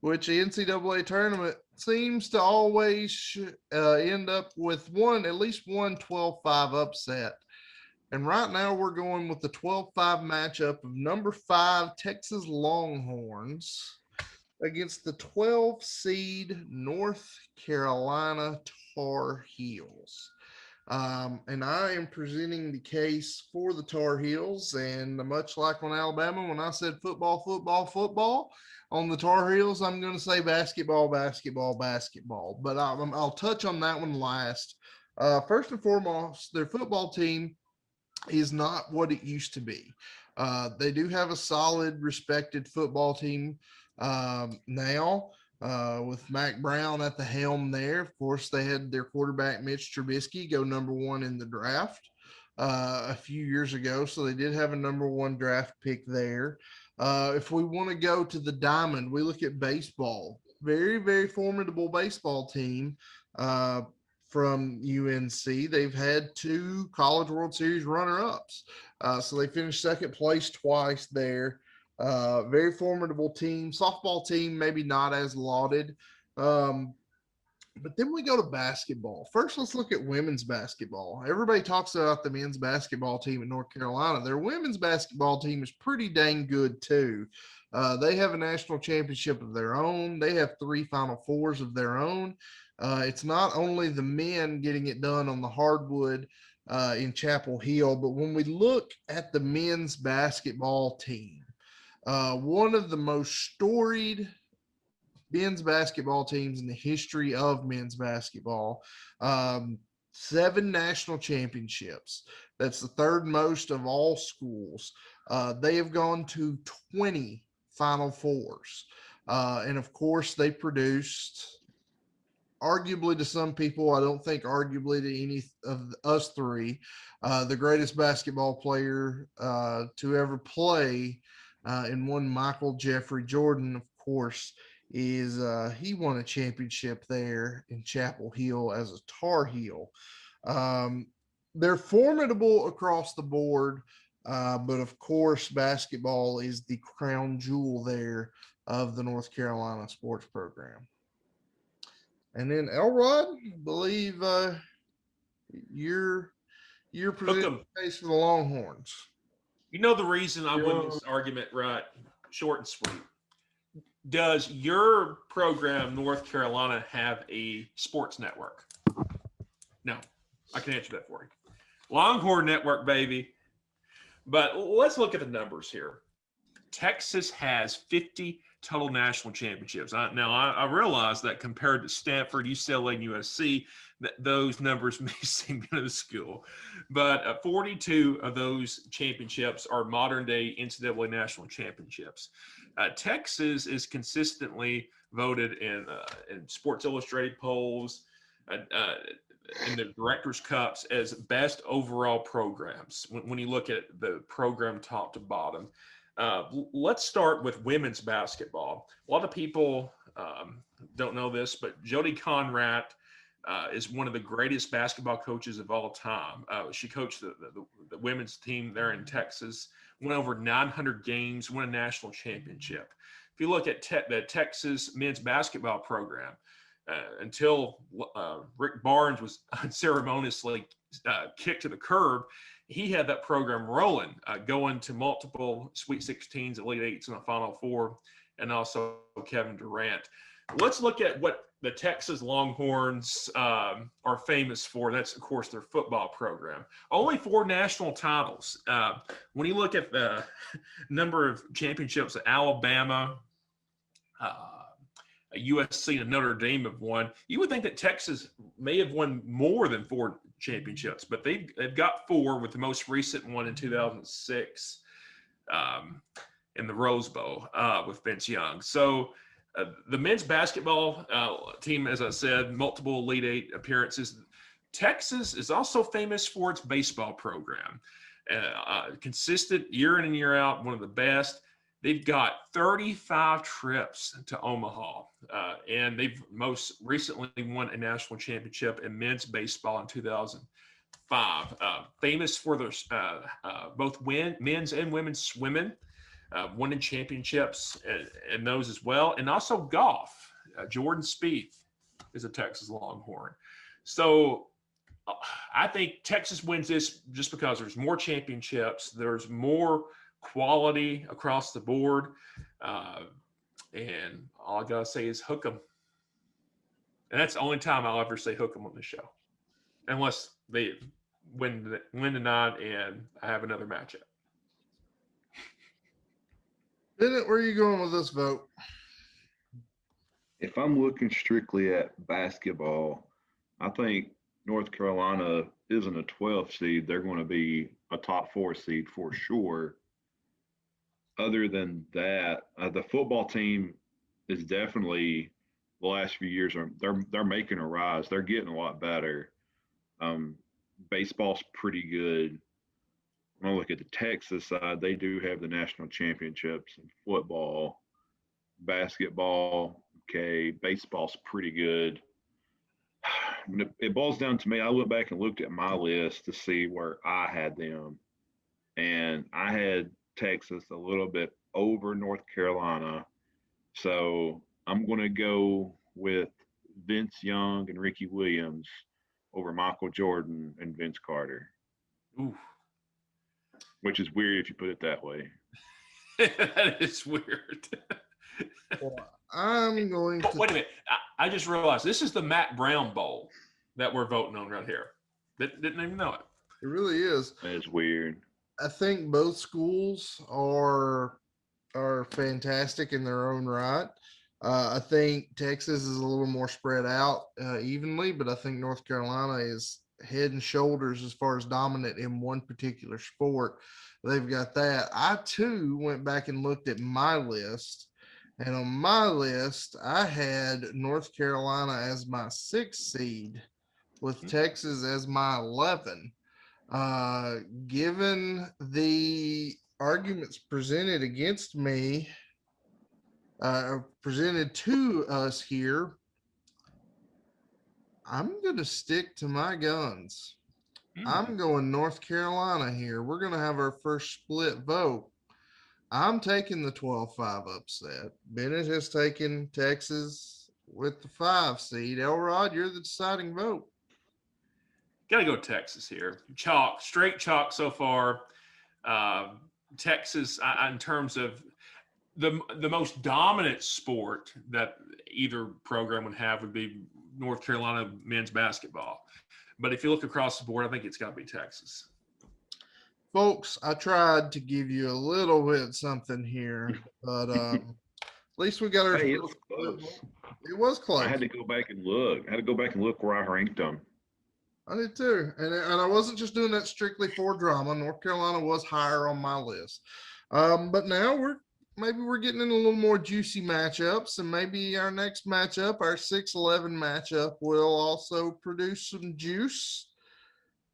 which the NCAA tournament seems to always end up with at least one 12-5 upset. And right now we're going with the 12-5 matchup of number 5 Texas Longhorns against the 12 seed North Carolina Tar Heels. And I am presenting the case for the Tar Heels. And much like on Alabama, when I said football, football, football, on the Tar Heels, I'm going to say basketball, basketball, basketball. But I'll touch on that one last. First and foremost, their football team is not what it used to be. They do have a solid, respected football team now. With Mac Brown at the helm there. Of course, they had their quarterback, Mitch Trubisky, go number 1 in the draft a few years ago. So they did have a number 1 draft pick there. If we want to go to the diamond, we look at baseball. Very, very formidable baseball team from UNC. They've had 2 College World Series runner-ups. So they finished second place twice there. Very formidable team. Softball team, maybe not as lauded. But then we go to basketball. First, let's look at women's basketball. Everybody talks about the men's basketball team in North Carolina. Their women's basketball team is pretty dang good, too. They have a national championship of their own. They have 3 Final Fours of their own. It's not only the men getting it done on the hardwood in Chapel Hill, but when we look at the men's basketball team, one of the most storied men's basketball teams in the history of men's basketball. 7 national championships. That's the 3rd most of all schools. They have gone to 20 Final Fours. And of course, they produced, arguably to some people, I don't think arguably to any of us 3, the greatest basketball player to ever play. And one Michael Jeffrey Jordan, of course, is he won a championship there in Chapel Hill as a Tar Heel. They're formidable across the board, but of course, basketball is the crown jewel there of the North Carolina sports program. And then Elrod, I believe you're presenting the case for the Longhorns. You know the reason I win this argument, right? Short and sweet. Does your program, North Carolina, have a sports network? No. I can answer that for you. Longhorn Network, baby. But let's look at the numbers here. Texas has 50 total national championships. I realize that compared to Stanford, UCLA, and USC, that those numbers may seem minuscule, but 42 of those championships are modern-day NCAA national championships. Texas is consistently voted in Sports Illustrated polls, in the Directors' Cups as best overall programs when you look at the program top to bottom. Let's start with women's basketball. A lot of people don't know this, but Jody Conrad is one of the greatest basketball coaches of all time. She coached the women's team there in Texas, went over 900 games, won a national championship. If you look at the Texas men's basketball program, until Rick Barnes was unceremoniously kicked to the curb, he had that program rolling, going to multiple Sweet 16s, Elite Eights, and a Final Four, and also Kevin Durant. Let's look at what the Texas Longhorns are famous for. That's, of course, their football program. Only 4 national titles. When you look at the number of championships at Alabama, USC and Notre Dame have won. You would think that Texas may have won more than 4 championships, but they've got 4, with the most recent one in 2006 in the Rose Bowl with Vince Young. So the men's basketball team, as I said, multiple Elite Eight appearances. Texas is also famous for its baseball program. Consistent year in and year out, one of the best. They've got 35 trips to Omaha, and they've most recently won a national championship in men's baseball in 2005. Famous for their both men's and women's swimming, winning championships and those as well, and also golf. Jordan Spieth is a Texas Longhorn. So I think Texas wins this just because there's more championships, there's more quality across the board, and all I gotta say is hook 'em. And that's the only time I'll ever say hook 'em on the show, unless they win tonight and I have another matchup. Bennett, where are you going with this vote? If I'm looking strictly at basketball, I think North Carolina isn't a 12 seed. They're going to be a top 4 seed for sure. Other than that, the football team is definitely, the last few years they're making a rise. They're getting a lot better. Baseball's pretty good. When I look at the Texas side, they do have the national championships in football, basketball. Okay, baseball's pretty good. When it boils down to me, I went back and looked at my list to see where I had them, and I had Texas a little bit over North Carolina. So I'm going to go with Vince Young and Ricky Williams over Michael Jordan and Vince Carter. Ooh. Which is weird if you put it that way. That is weird. Well, I'm going to. Wait a minute. I just realized this is the Matt Brown Bowl that we're voting on right here. Didn't even know it. It really is. That's weird. I think both schools are fantastic in their own right. I think Texas is a little more spread out evenly, but I think North Carolina is head and shoulders as far as dominant in one particular sport. They've got that. I too went back and looked at my list, and on my list, I had North Carolina as my 6th seed with Texas as my 11. Given the arguments presented against me, presented to us here, I'm going to stick to my guns. I'm going North Carolina here. We're going to have our first split vote. I'm taking the 12-5 upset. Bennett has taken Texas with the 5 seed. Elrod, you're the deciding vote. Gotta go Texas here. Chalk, straight chalk so far. Texas, in terms of the most dominant sport that either program would have would be North Carolina men's basketball. But if you look across the board, I think it's got to be Texas. Folks, I tried to give you a little bit something here, but at least we got our. Hey, it was close. It was close. I had to go back and look where I ranked them. I did too. And I wasn't just doing that strictly for drama. North Carolina was higher on my list. But now we're getting in a little more juicy matchups, and maybe our next matchup, our 6-11 matchup, will also produce some juice.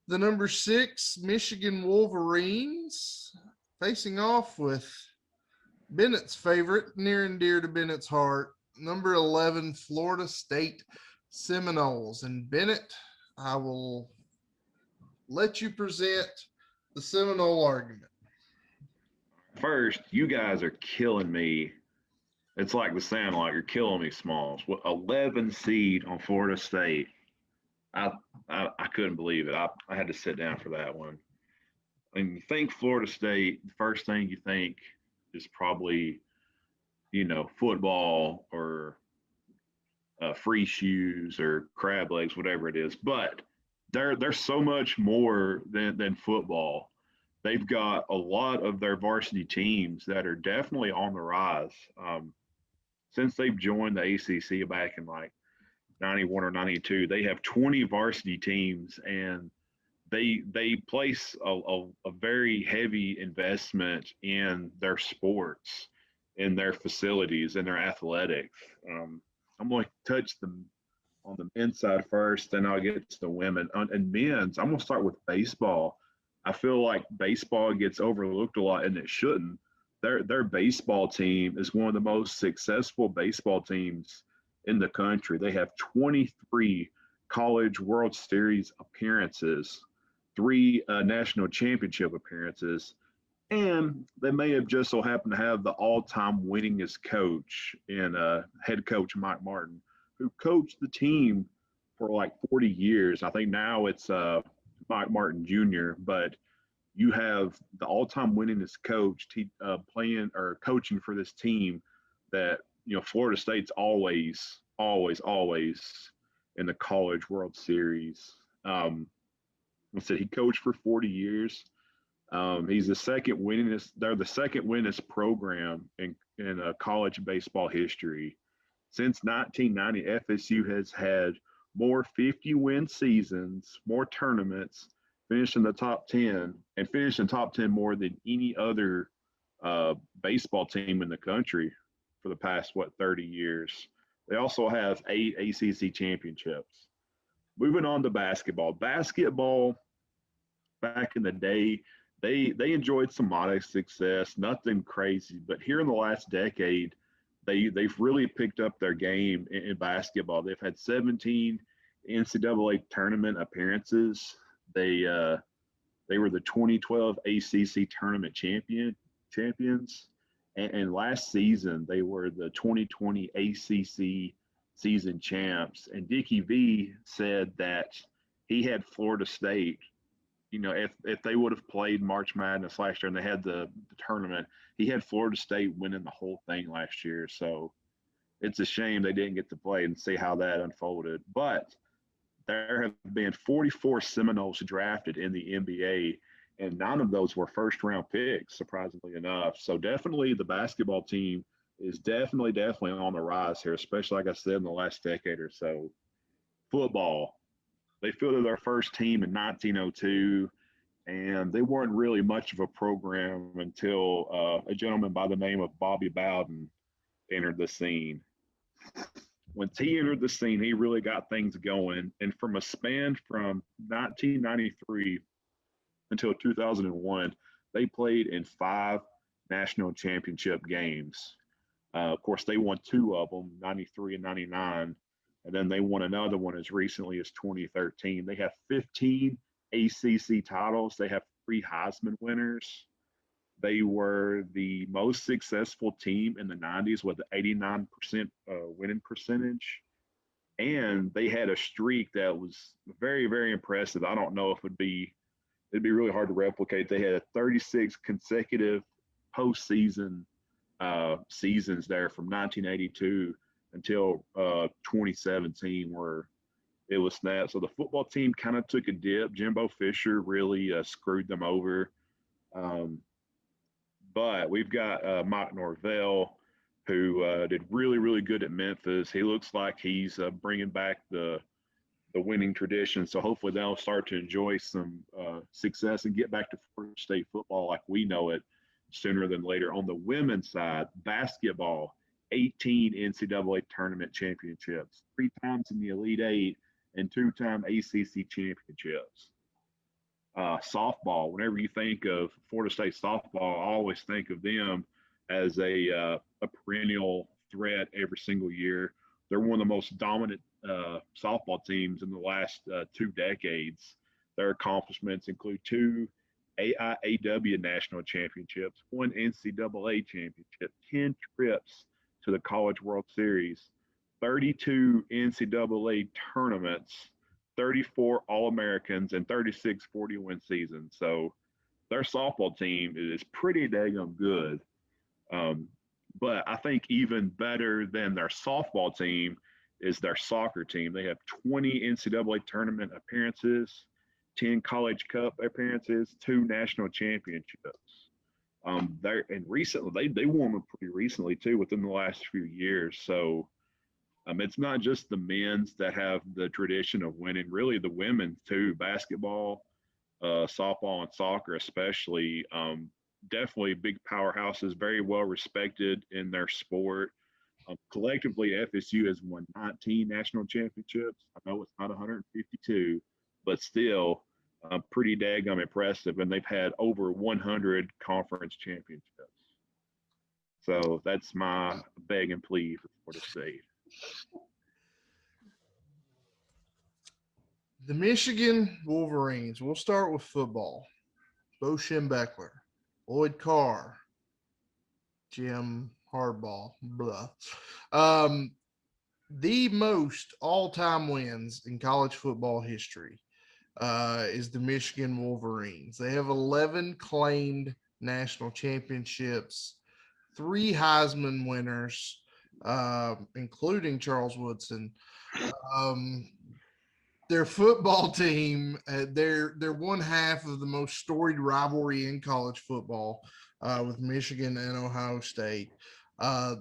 The number 6 Michigan Wolverines facing off with Bennett's favorite, near and dear to Bennett's heart, number 11 Florida State Seminoles. And Bennett, I will let you present the Seminole argument. First, you guys are killing me. It's like the sound, like you're killing me, Smalls. 11 seed on Florida State. I couldn't believe it. I had to sit down for that one. When you think Florida State, the first thing you think is probably, football or free shoes or crab legs, whatever it is. But they're so much more than football. They've got a lot of their varsity teams that are definitely on the rise. since they've joined the ACC back in like 91 or 92, they have 20 varsity teams, and they place a very heavy investment in their sports, in their facilities, in their athletics. I'm going to touch them on the men's side first, then I'll get to the women. And men's, I'm going to start with baseball. I feel like baseball gets overlooked a lot, and it shouldn't. Their baseball team is one of the most successful baseball teams in the country. They have 23 college World Series appearances, 3 national championship appearances, and they may have just so happened to have the all-time winningest coach in head coach Mike Martin, who coached the team for like 40 years. I think now it's Mike Martin Jr., but you have the all-time winningest coach playing or coaching for this team that, Florida State's always in the College World Series. I said he coached for 40 years. He's the second winningest. They're the second winningest program in college baseball history. Since 1990, FSU has had more 50-win seasons, more tournaments, finished in the top 10, and finished in top 10 more than any other baseball team in the country for the past, 30 years. They also have 8 ACC championships. Moving on to basketball. Basketball, back in the day, they enjoyed some modest success, nothing crazy. But here in the last decade, they've really picked up their game in basketball. They've had 17 NCAA tournament appearances. They were the 2012 ACC tournament champions, and last season they were the 2020 ACC season champs. And Dickie V said that he had Florida State. If they would have played March Madness last year and they had the tournament, he had Florida State winning the whole thing last year. So it's a shame they didn't get to play and see how that unfolded. But there have been 44 Seminoles drafted in the NBA, and 9 of those were first-round picks, surprisingly enough. So definitely the basketball team is definitely on the rise here, especially, like I said, in the last decade or so. Football. They fielded their first team in 1902, and they weren't really much of a program until a gentleman by the name of Bobby Bowden entered the scene. Once he entered the scene, he really got things going. And from a span from 1993 until 2001, they played in 5 national championship games. Of course, they won 2 of them, 93 and 99. And then they won another one as recently as 2013. They have 15 ACC titles. They have 3 Heisman winners. They were the most successful team in the 90s with an 89% winning percentage. And they had a streak that was very, very impressive. I don't know if it'd be really hard to replicate. They had 36 consecutive postseason seasons there from 1982 until 2017, where it was snapped. So the football team kind of took a dip. Jimbo Fisher really screwed them over. But we've got Mike Norvell, who did really, really good at Memphis. He looks like he's bringing back the winning tradition. So hopefully they'll start to enjoy some success and get back to Florida State football like we know it sooner than later. On the women's side, basketball, 18 NCAA tournament championships, 3 times in the Elite Eight, and 2-time ACC championships. Softball, whenever you think of Florida State softball, I always think of them as a perennial threat every single year. They're one of the most dominant softball teams in the last 2 decades. Their accomplishments include 2 AIAW national championships, 1 NCAA championship, 10 trips to the College World Series, 32 NCAA tournaments, 34 All-Americans, and 36 40-win seasons. So their softball team is pretty daggone good. But I think even better than their softball team is their soccer team. They have 20 NCAA tournament appearances, 10 College Cup appearances, 2 national championships. Recently they won them pretty recently too, within the last few years. So it's not just the men's that have the tradition of winning, really the women too. Basketball, softball, and soccer especially. Definitely big powerhouses, very well respected in their sport. Collectively, FSU has won 19 national championships. I know it's not 152, but still pretty daggum impressive. And they've had over 100 conference championships. So that's my beg and plea for Florida State. The Michigan Wolverines. We'll start with football. Bo Schembechler, Lloyd Carr, Jim Hardball, blah. The most all-time wins in college football history is the Michigan Wolverines. They have 11 claimed national championships, 3 Heisman winners, including Charles Woodson. Their football team, they're one half of the most storied rivalry in college football with Michigan and Ohio State.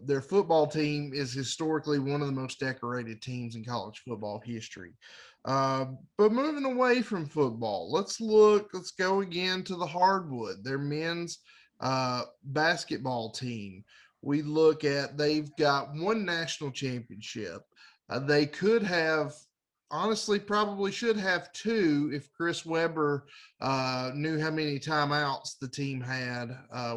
Their football team is historically one of the most decorated teams in college football history. But moving away from football, let's go again to the hardwood. Their men's basketball team. They've got 1 national championship. They could have, honestly, probably should have 2 if Chris Webber knew how many timeouts the team had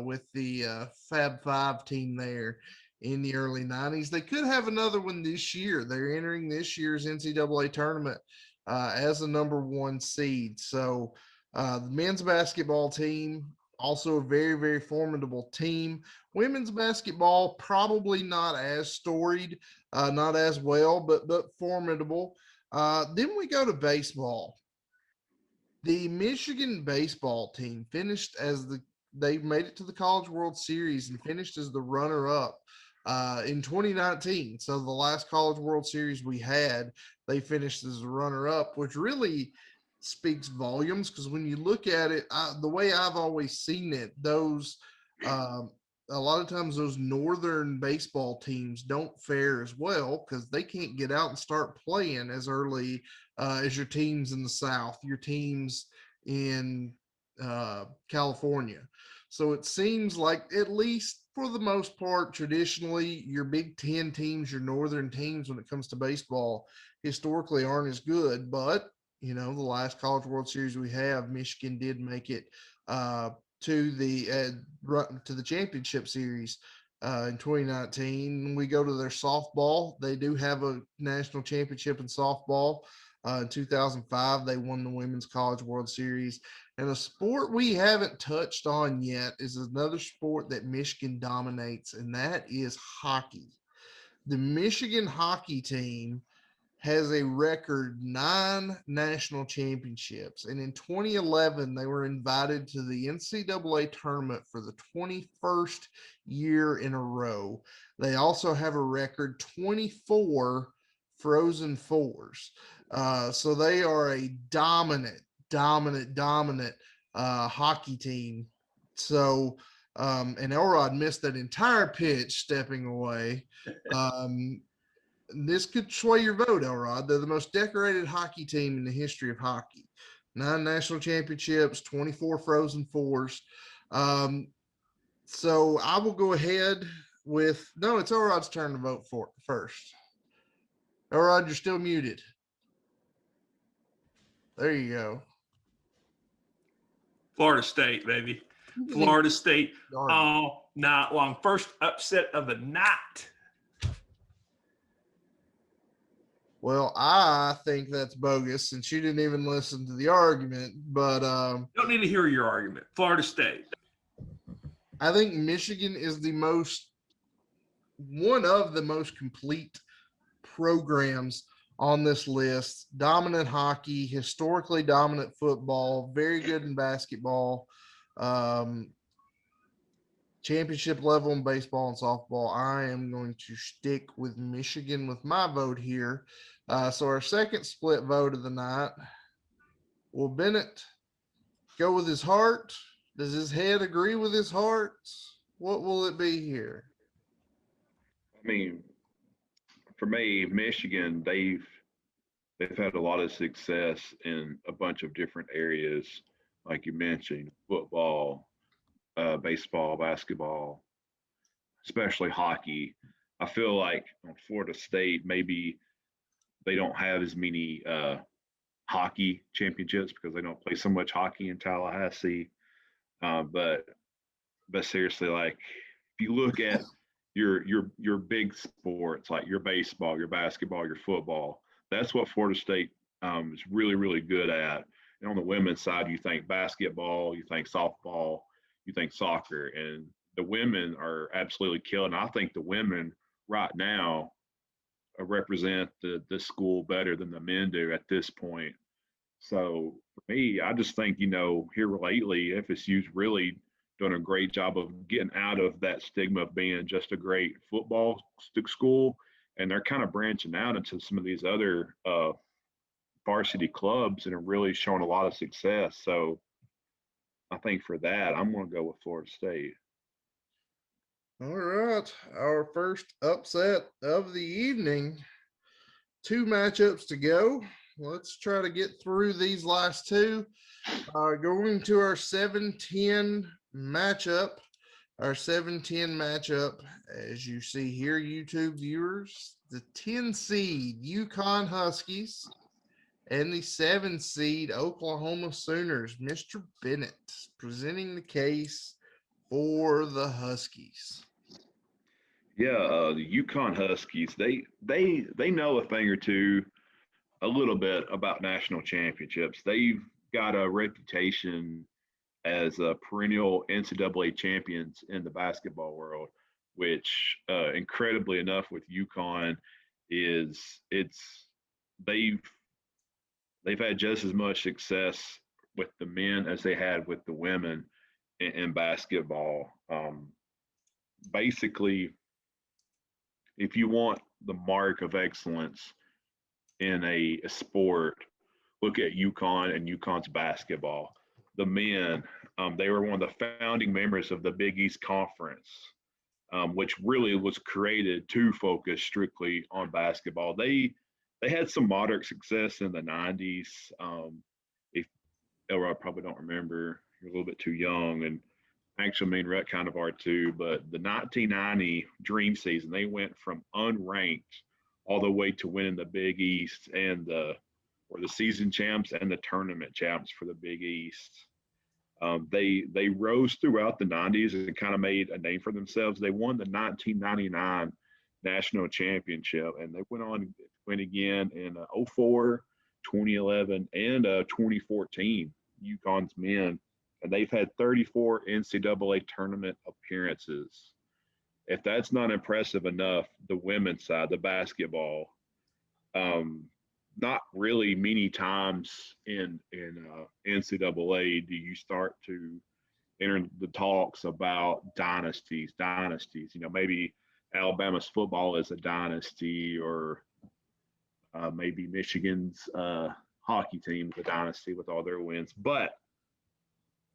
with the Fab Five team there in the early 90s. They could have another one this year. They're entering this year's NCAA tournament as a number 1 seed. So the men's basketball team, also a very, very formidable team. Women's basketball, probably not as storied, not as well, but formidable. Then we go to baseball. The Michigan baseball team they made it to the College World Series and finished as the runner-up in 2019. So the last College World Series we had, they finished as a runner-up, which really speaks volumes, because when you look at it, the way I've always seen it, a lot of times those northern baseball teams don't fare as well because they can't get out and start playing as early as your teams in the South, your teams in California. So it seems like, at least for the most part, traditionally, your Big Ten teams, your northern teams, when it comes to baseball, historically aren't as good. But, the last College World Series we have, Michigan did make it to the championship series in 2019. We go to their softball. They do have a national championship in softball. In 2005, they won the Women's College World Series. And a sport we haven't touched on yet is another sport that Michigan dominates, and that is hockey. The Michigan hockey team has a record 9 national championships. And in 2011, they were invited to the NCAA tournament for the 21st year in a row. They also have a record 24 Frozen Fours. So they are a dominant hockey team. So, and Elrod missed that entire pitch stepping away. This could sway your vote, Elrod. They're the most decorated hockey team in the history of hockey. 9 national championships, 24 Frozen Fours. So I will go ahead it's Elrod's turn to vote for it first. Elrod, you're still muted. There you go. Florida State, baby. Florida State all night long. First upset of the night. Well, I think that's bogus since you didn't even listen to the argument, but don't need to hear your argument. Florida State. I think Michigan is one of the most complete programs on this list. Dominant hockey, historically dominant football, very good in basketball, championship level in baseball and softball. I am going to stick with Michigan with my vote here. So our second split vote of the night, will Bennett go with his heart, Does his head agree with his heart? What will it be here? I mean, for me, Michigan, they've had a lot of success in a bunch of different areas, like you mentioned, football, baseball, basketball, especially hockey. I feel like on Florida State, maybe they don't have as many hockey championships because they don't play so much hockey in Tallahassee. But seriously, like if you look at your big sports like your baseball, your basketball, your football, that's what Florida State is really really good at. And on the women's side, you think basketball, you think softball, you think soccer, and the women are absolutely killing. I think the women right now represent the school better than the men do at this point. So for me, I just think, here lately, FSU's really done a great job of getting out of that stigma of being just a great football school. And they're kind of branching out into some of these other varsity clubs and are really showing a lot of success. So I think for that, I'm going to go with Florida State. All right. Our first upset of the evening. 2 matchups to go. Let's try to get through these last two. Going to our 7-10 matchup. Our 7-10 matchup, as you see here, YouTube viewers, the 10 seed UConn Huskies and the 7 seed Oklahoma Sooners. Mr. Bennett presenting the case for the Huskies. Yeah, the UConn Huskies, they know a thing or two, a little bit about national championships. They've got a reputation as perennial NCAA champions in the basketball world, which incredibly enough with UConn they've had just as much success with the men as they had with the women in basketball. Basically, if you want the mark of excellence in a sport, look at UConn and UConn's basketball. The men, they were one of the founding members of the Big East Conference, which really was created to focus strictly on basketball. They had some moderate success in the 90s. If I probably don't remember, you're a little bit too young, and actually, me and Rhett kind of are too. But the 1990 Dream season, they went from unranked all the way to winning the Big East and the season champs and the tournament champs for the Big East. They rose throughout the 90s and kind of made a name for themselves. They won the 1999 national championship, and they went on to win again in 04, 2011, and 2014, UConn's men. And they've had 34 NCAA tournament appearances. If that's not impressive enough, the women's side, the basketball, not really many times in NCAA do you start to enter the talks about dynasties. Maybe Alabama's football is a dynasty, or maybe Michigan's hockey team is a dynasty with all their wins. But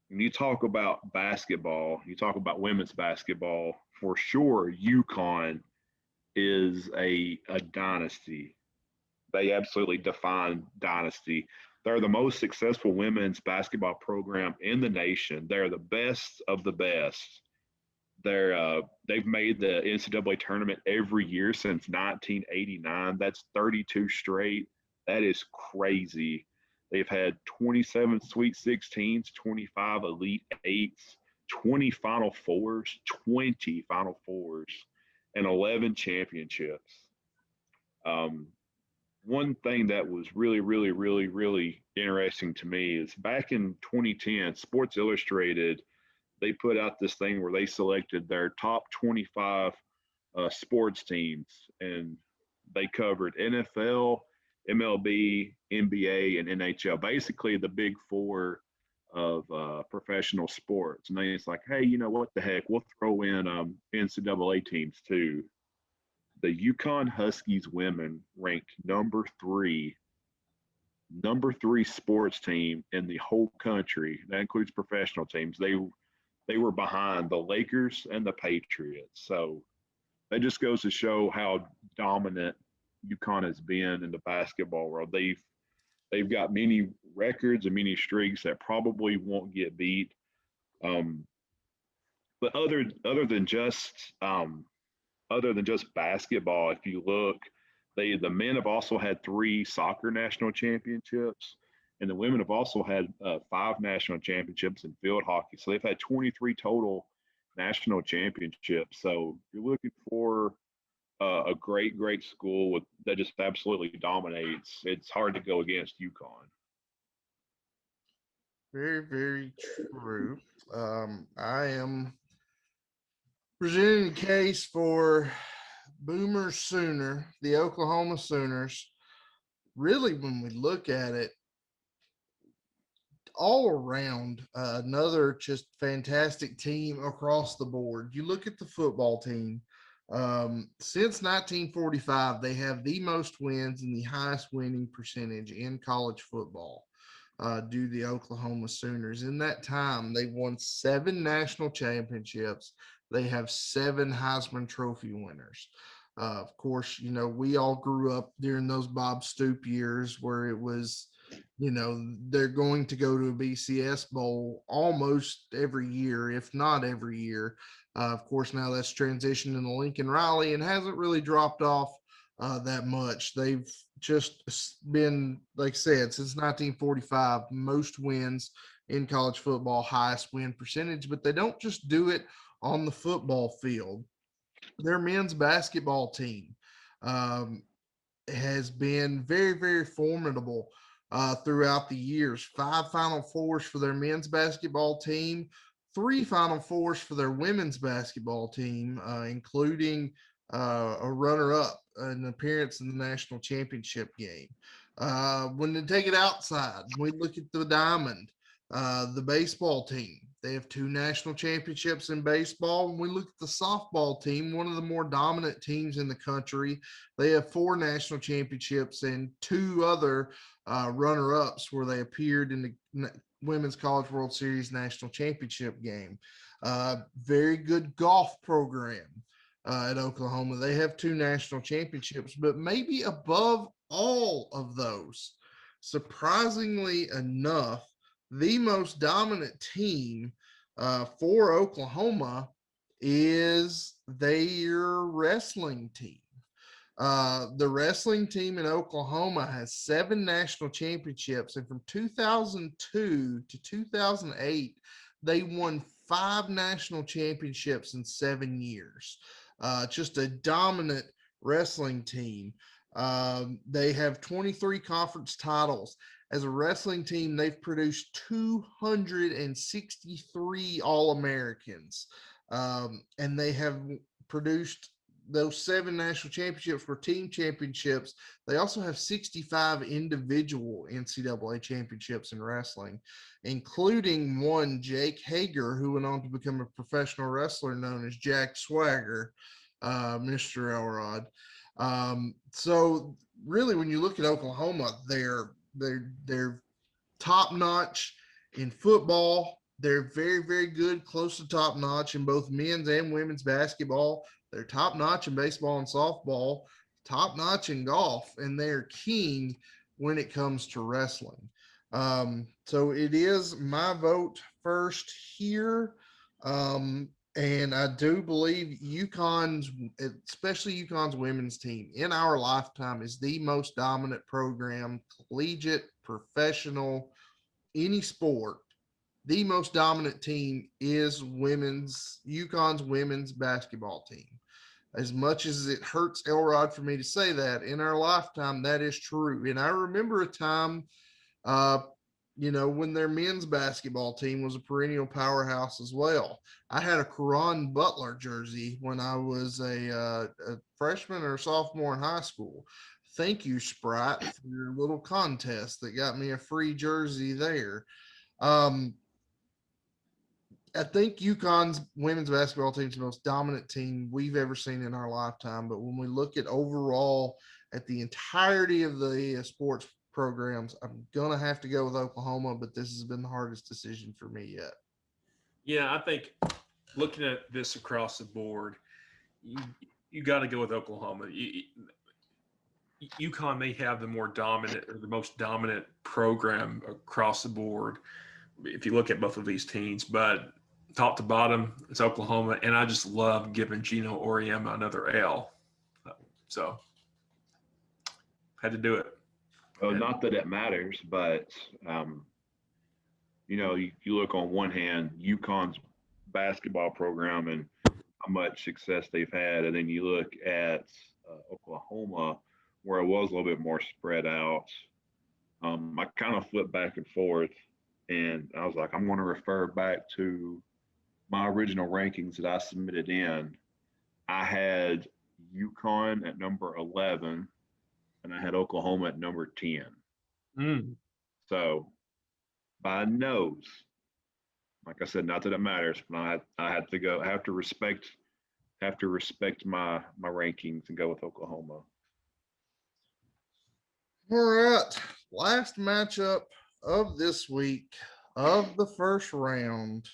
when you talk about basketball, you talk about women's basketball, for sure, UConn is a dynasty. They absolutely define dynasty. They're the most successful women's basketball program in the nation. They're the best of the best. They've made the NCAA tournament every year since 1989. That's 32 straight. That is crazy. They've had 27 Sweet 16s, 25 Elite Eights, 20 Final Fours, and 11 championships. One thing that was really, really, really, really interesting to me is back in 2010, Sports Illustrated, they put out this thing where they selected their top 25 sports teams, and they covered NFL, MLB, NBA, and NHL, basically the big four of professional sports. And then it's like, hey, what the heck? We'll throw in NCAA teams too. The UConn Huskies women ranked number 3 number 3 sports team in the whole country. That includes professional teams. They were behind the Lakers and the Patriots. So that just goes to show how dominant UConn has been in the basketball world. They've got many records and many streaks that probably won't get beat. But other than just basketball, if you look, the men have also had 3 soccer national championships, and the women have also had 5 national championships in field hockey. So they've had 23 total national championships. So if you're looking for a great school that just absolutely dominates, it's hard to go against UConn. Very, very true. I am presenting a case for Boomer Sooner, the Oklahoma Sooners. Really, when we look at it, all around, another just fantastic team across the board. You look at the football team. Since 1945, they have the most wins and the highest winning percentage in college football. Due to the Oklahoma Sooners. In that time, they won 7 national championships. They have 7 Heisman Trophy winners. Of course, we all grew up during those Bob Stoop years where it was, they're going to go to a BCS Bowl almost every year, if not every year. Of course, now that's transitioned into Lincoln Riley and hasn't really dropped off that much. They've just been, like I said, since 1945, most wins in college football, highest win percentage, but they don't just do it on the football field. Their men's basketball team has been very, very formidable throughout the years. 5 Final Fours for their men's basketball team, 3 Final Fours for their women's basketball team, including a runner-up, an appearance in the national championship game. When they take it outside, we look at the Diamond, the baseball team. They have 2 national championships in baseball. When we look at the softball team, one of the more dominant teams in the country, they have 4 national championships and 2 other runner-ups where they appeared in the Women's College World Series national championship game. Very good golf program. At Oklahoma, they have 2 national championships, but maybe above all of those, surprisingly enough, the most dominant team for Oklahoma is their wrestling team. The wrestling team in Oklahoma has 7 national championships, and from 2002 to 2008, they won 5 national championships in 7 years. Just a dominant wrestling team. They have 23 conference titles. As a wrestling team, they've produced 263 All-Americans. And they have produced those 7 national championships were team championships. They also have 65 individual NCAA championships in wrestling, including one Jake Hager, who went on to become a professional wrestler known as Jack Swagger, Mr. Elrod. So really, when you look at Oklahoma, they're top notch in football. They're very, very good, close to top notch in both men's and women's basketball. They're top notch in baseball and softball, top notch in golf, and they're king when it comes to wrestling. So it is my vote first here. And I do believe UConn's, especially UConn's women's team in our lifetime, is the most dominant program, collegiate, professional, any sport. The most dominant team is UConn's women's basketball team. As much as it hurts Elrod for me to say that, in our lifetime, that is true. And I remember a time, when their men's basketball team was a perennial powerhouse as well. I had a Karan Butler jersey when I was a freshman or sophomore in high school. Thank you, Sprite, for your little contest that got me a free jersey there. I think UConn's women's basketball team is the most dominant team we've ever seen in our lifetime. But when we look at overall at the entirety of the sports programs. I'm going to have to go with Oklahoma, but this has been the hardest decision for me yet. Yeah, I think looking at this across the board, you got to go with Oklahoma. UConn may have the more dominant or the most dominant program across the board if you look at both of these teams, but top to bottom, it's Oklahoma, and I just love giving Gino Auriemma another L. So had to do it. Well, not that it matters, but you look on one hand, UConn's basketball program and how much success they've had, and then you look at Oklahoma, where it was a little bit more spread out. I kind of flipped back and forth, and I was like, I'm going to refer back to my original rankings that I submitted in. I had UConn at number 11, and I had Oklahoma at number 10. So by nose, like I said, not that it matters, but I had to go. I have to respect my rankings and go with Oklahoma. All right. Last matchup of this week of the first round.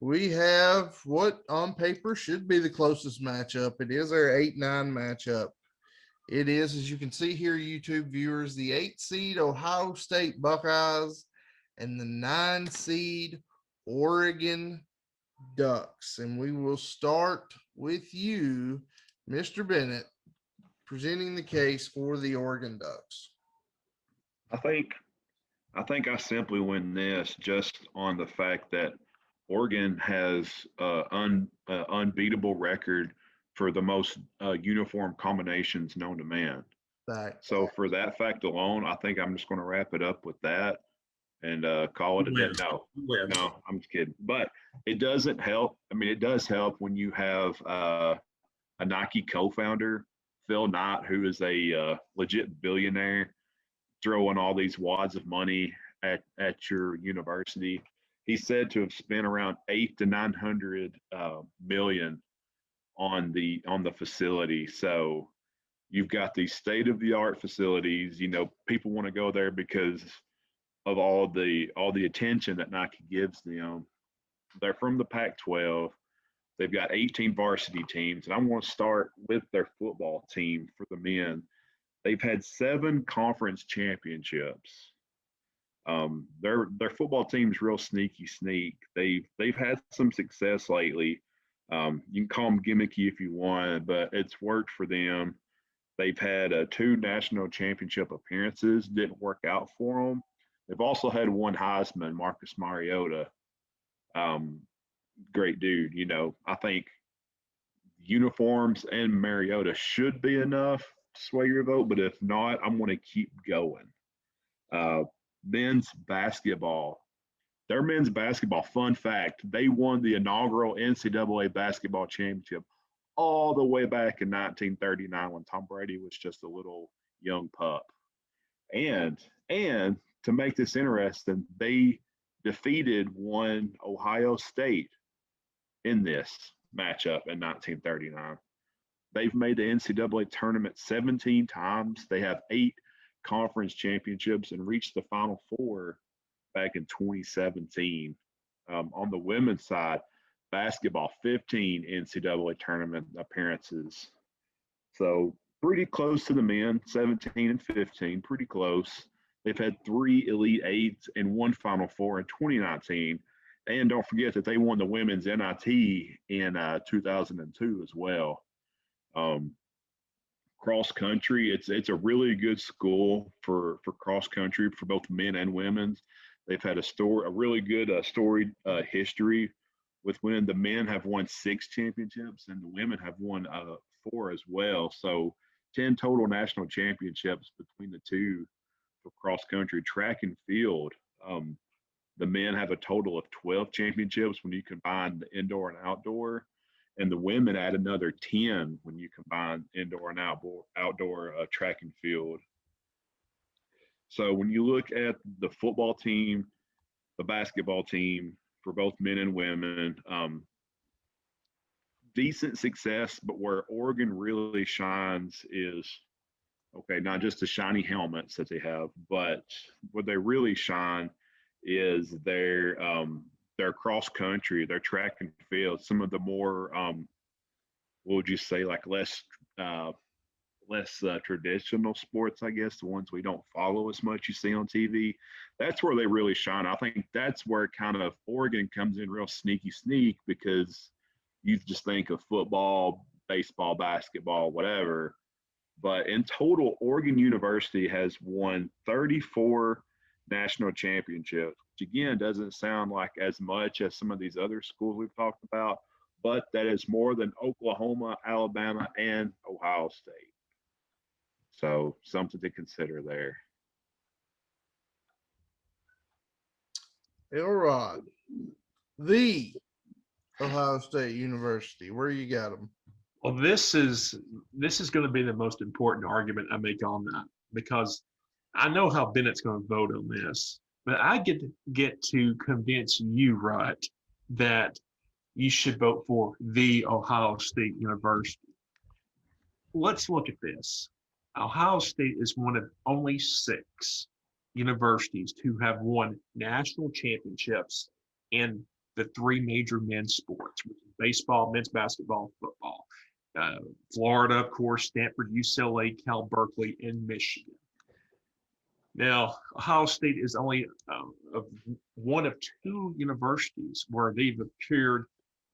We have what on paper should be the closest matchup. It is our 8-9 matchup. It is, as you can see here, YouTube viewers, the 8 seed Ohio State Buckeyes and the 9 seed Oregon Ducks. And we will start with you, Mr. Bennett, presenting the case for the Oregon Ducks. I think I simply win this just on the fact that Oregon has an unbeatable record for the most uniform combinations known to man. So for that fact alone, I think I'm just going to wrap it up with that and call it a day. No, I'm just kidding. But it doesn't help. I mean, it does help when you have a Nike co-founder, Phil Knight, who is a legit billionaire, throwing all these wads of money at your university. He's said to have spent around $800 to $900 million on the facility. So you've got these state-of-the-art facilities. People want to go there because of all the attention that Nike gives them. They're from the Pac-12. They've got 18 varsity teams, and I want to start with their football team for the men. They've had 7 conference championships. Their football team's real sneaky. They've had some success lately. You can call them gimmicky if you want, but it's worked for them. They've had 2 national championship appearances, didn't work out for them. They've also had 1 Heisman, Marcus Mariota. Great dude. I think uniforms and Mariota should be enough to sway your vote, but if not, I'm going to keep going. Men's basketball. Their men's basketball, fun fact, they won the inaugural NCAA basketball championship all the way back in 1939 when Tom Brady was just a little young pup. And to make this interesting, they defeated one Ohio State in this matchup in 1939. They've made the NCAA tournament 17 times. They have 8 conference championships and reached the Final Four back in 2017. On the women's side, basketball, 15 NCAA tournament appearances. So pretty close to the men, 17 and 15, pretty close. They've had 3 Elite Eights and 1 Final Four in 2019. And don't forget that they won the women's NIT in 2002 as well. Cross country, it's a really good school for cross country for both men and women's. They've had a really good storied history with winning. The men have won 6 championships and the women have won 4 as well. So 10 total national championships between the two for cross country. Track and field, the men have a total of 12 championships when you combine the indoor and outdoor, and the women add another 10 when you combine indoor and outdoor track and field. So when you look at the football team, the basketball team for both men and women, decent success, but where Oregon really shines is Okay, not just the shiny helmets that they have, but where they really shine is their cross country, their track and field. Some of the more what would you say, like less traditional sports, I guess, the ones we don't follow as much you see on TV. That's where they really shine. I think that's where kind of Oregon comes in real sneak because you just think of football, baseball, basketball, whatever. But in total, Oregon University has won 34 national championships, which again doesn't sound like as much as some of these other schools we've talked about, but that is more than Oklahoma, Alabama, and Ohio State. So something to consider there. Elrod, the Ohio State University. Where you got them? Well, this is going to be the most important argument I make on that, because I know how Bennett's going to vote on this, but I get to convince you, right, that you should vote for the Ohio State University. Let's look at this. Ohio State is one of only 6 universities to have won national championships in the 3 major men's sports, which is baseball, men's basketball, football. Florida, of course, Stanford, UCLA, Cal Berkeley, and Michigan. Now, Ohio State is only one of 2 universities where they've appeared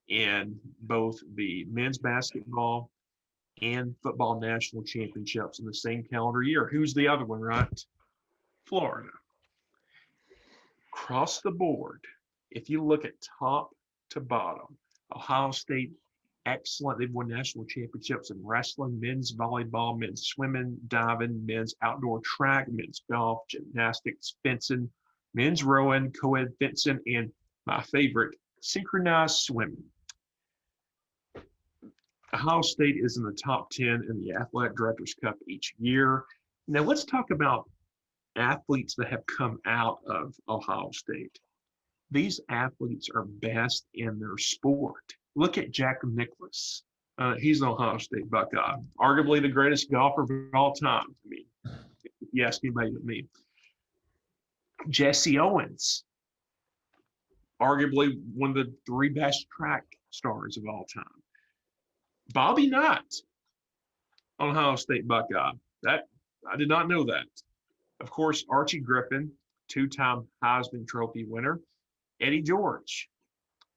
in both the men's basketball and football national championships in the same calendar year. Who's the other one, right? Florida. Across the board, if you look at top to bottom, Ohio State, excellent. They've won national championships in wrestling, men's volleyball, men's swimming, diving, men's outdoor track, men's golf, gymnastics, fencing, men's rowing, co-ed fencing, and my favorite, synchronized swimming. Ohio State is in the top 10 in the Athletic Directors Cup each year. Now let's talk about athletes that have come out of Ohio State. These athletes are best in their sport. Look at Jack Nicklaus. He's an Ohio State Buckeye, arguably the greatest golfer of all time. I mean, if you ask anybody but me. Jesse Owens, arguably one of the 3 best track stars of all time. Bobby Knight, Ohio State Buckeye. That I did not know that. Of course, Archie Griffin, 2-time Heisman Trophy winner. Eddie George,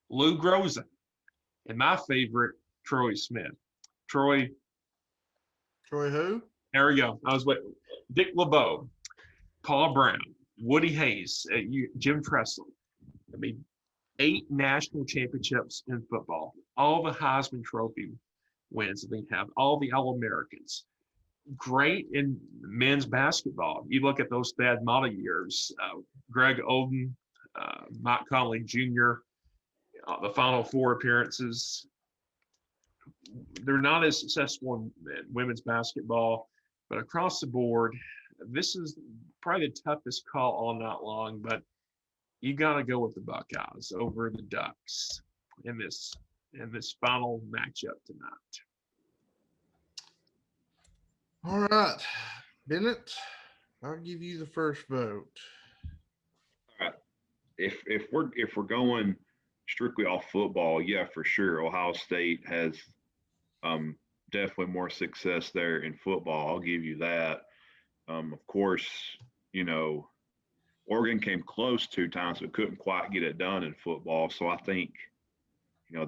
Lou Groza, and my favorite, Troy Smith. Troy who? There we go. I was with Dick LeBeau, Paul Brown, Woody Hayes, Jim Tressel. I mean, 8 national championships in football, all the Heisman Trophy wins that they have, all the All-Americans. Great in men's basketball. You look at those Thad Matta years, Greg Oden, Mike Conley Jr., the Final 4 appearances. They're not as successful in women's basketball, but across the board, this is probably the toughest call all night long, but you got to go with the Buckeyes over the Ducks in this final matchup tonight. All right, Bennett, I'll give you the first vote. All right. If we're going strictly off football, yeah, for sure, Ohio State has definitely more success there in football. I'll give you that. Of course, Oregon came close 2 times, but couldn't quite get it done in football. So I think,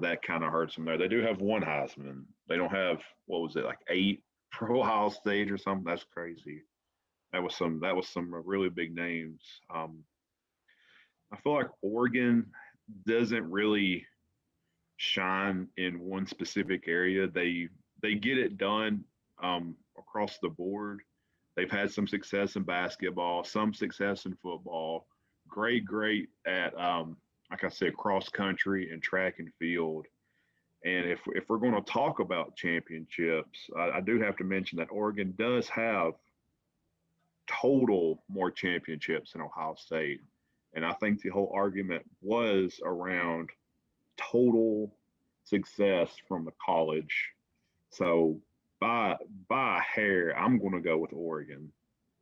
that kind of hurts them there. They do have 1 Heisman. They don't have, what was it, like 8 for Ohio State or something? That's crazy. That was some really big names. I feel like Oregon doesn't really shine in one specific area. They get it done across the board. They've had some success in basketball, some success in football. Great at like I said, cross country and track and field. And if we're going to talk about championships, I do have to mention that Oregon does have total more championships than Ohio State. And I think the whole argument was around total success from the college. So by a hair, I'm going to go with Oregon.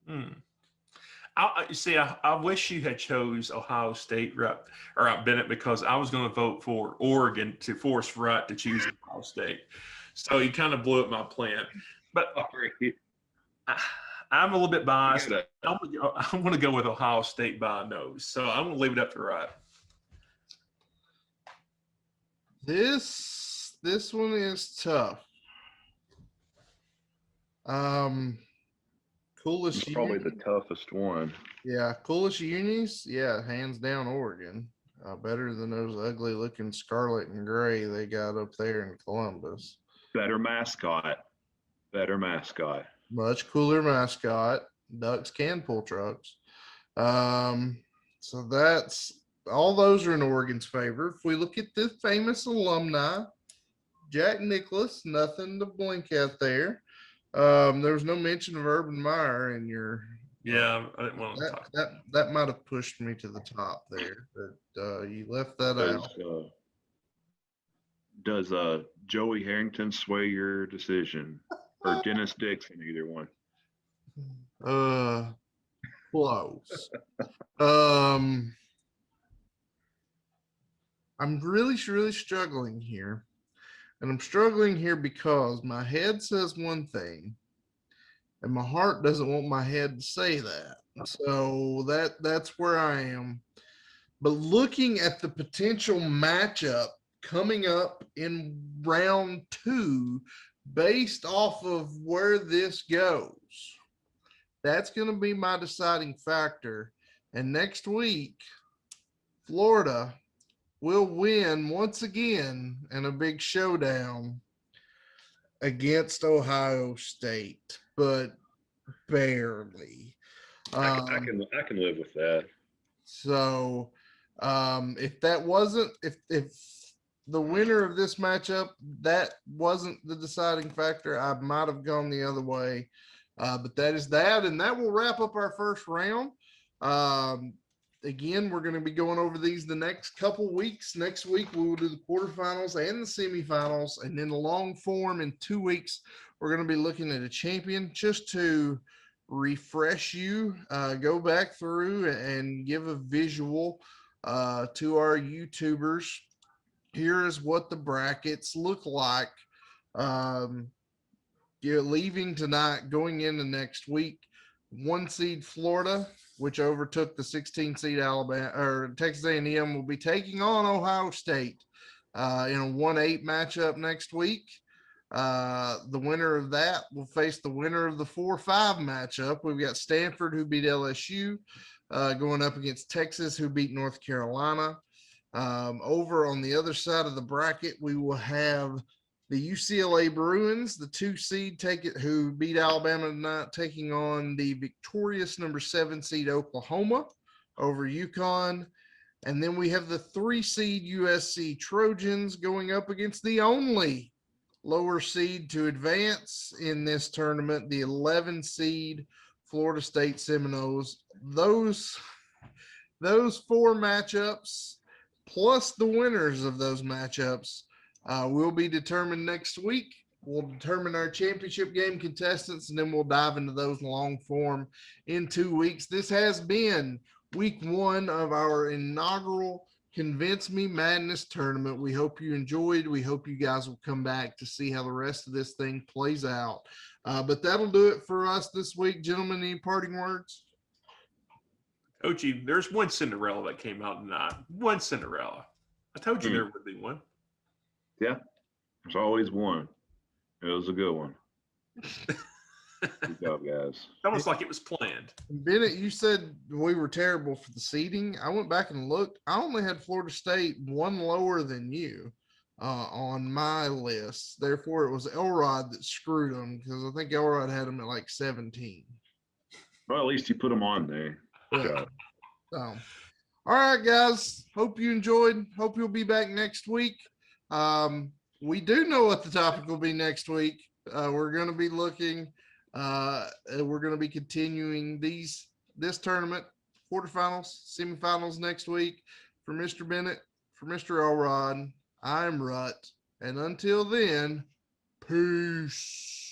Hmm. I wish you had chose Ohio State or Bennett, because I was going to vote for Oregon to force Rutt to choose Ohio State. So you kind of blew up my plan. But Sorry. I'm a little bit biased. gotta- I'm going to go with Ohio State by a nose. So I'm going to leave it up to Rutt. This one is tough. Coolest It's probably uni? the toughest one. Yeah, coolest unis. Yeah, hands down Oregon. Better than those ugly looking scarlet and gray they got up there in Columbus. Better mascot. Better mascot. Much cooler mascot. Ducks can pull trucks. So that's all those are in Oregon's favor. If we look at the famous alumni, Jack Nicklaus, nothing to blink at there. There was no mention of Urban Meyer in your. Yeah, I didn't want to talk. That might have pushed me to the top there, but you left that out. Does Joey Harrington sway your decision, or Dennis Dixon? Either one. Close. I'm really struggling here. And I'm struggling here because my head says one thing and my heart doesn't want my head to say that. So that's where I am. But looking at the potential matchup coming up in round 2, based off of where this goes, that's going to be my deciding factor. And next week, Florida will win once again in a big showdown against Ohio State, but barely. I can live with that. So if that wasn't if the winner of this matchup, that wasn't the deciding factor, I might have gone the other way. But that is that, and that will wrap up our first round. Again, we're going to be going over these the next couple weeks. Next week, we will do the quarterfinals and the semifinals. And then the long form in 2 weeks, we're going to be looking at a champion just to refresh you, go back through and give a visual to our YouTubers. Here is what the brackets look like. You're leaving tonight, going into next week. 1 seed Florida, which overtook the 16 seed Alabama, or Texas A&M, will be taking on Ohio State in a 1-8 matchup next week. The winner of that will face the winner of the 4-5 matchup. We've got Stanford, who beat LSU, going up against Texas, who beat North Carolina. Over on the other side of the bracket, we will have the UCLA Bruins, the 2 seed, who beat Alabama tonight, taking on the victorious number 7 seed Oklahoma over UConn. And then we have the 3 seed USC Trojans going up against the only lower seed to advance in this tournament, the 11 seed Florida State Seminoles. Those 4 matchups, plus the winners of those matchups, will be determined next week. We'll determine our championship game contestants, and then we'll dive into those long form in 2 weeks. This has been week 1 of our inaugural Convince Me Madness tournament. We hope you enjoyed. We hope you guys will come back to see how the rest of this thing plays out. But that'll do it for us this week. Gentlemen, any parting words? Coachy, there's one Cinderella that came out tonight. One Cinderella. I told you there would be one. Yeah, there's always one. It was a good one. Good job, guys. Almost like it was planned. Bennett, you said we were terrible for the seeding. I went back and looked. I only had Florida State 1 lower than you on my list. Therefore, it was Elrod that screwed them, because I think Elrod had them at like 17. Well, at least you put them on there. Yeah. So, all right, guys. Hope you enjoyed. Hope you'll be back next week. We do know what the topic will be next week. We're going to be looking. We're going to be continuing this tournament, quarterfinals, semifinals next week. For Mr. Bennett, for Mr. Elrod, I'm Rut. And until then, peace.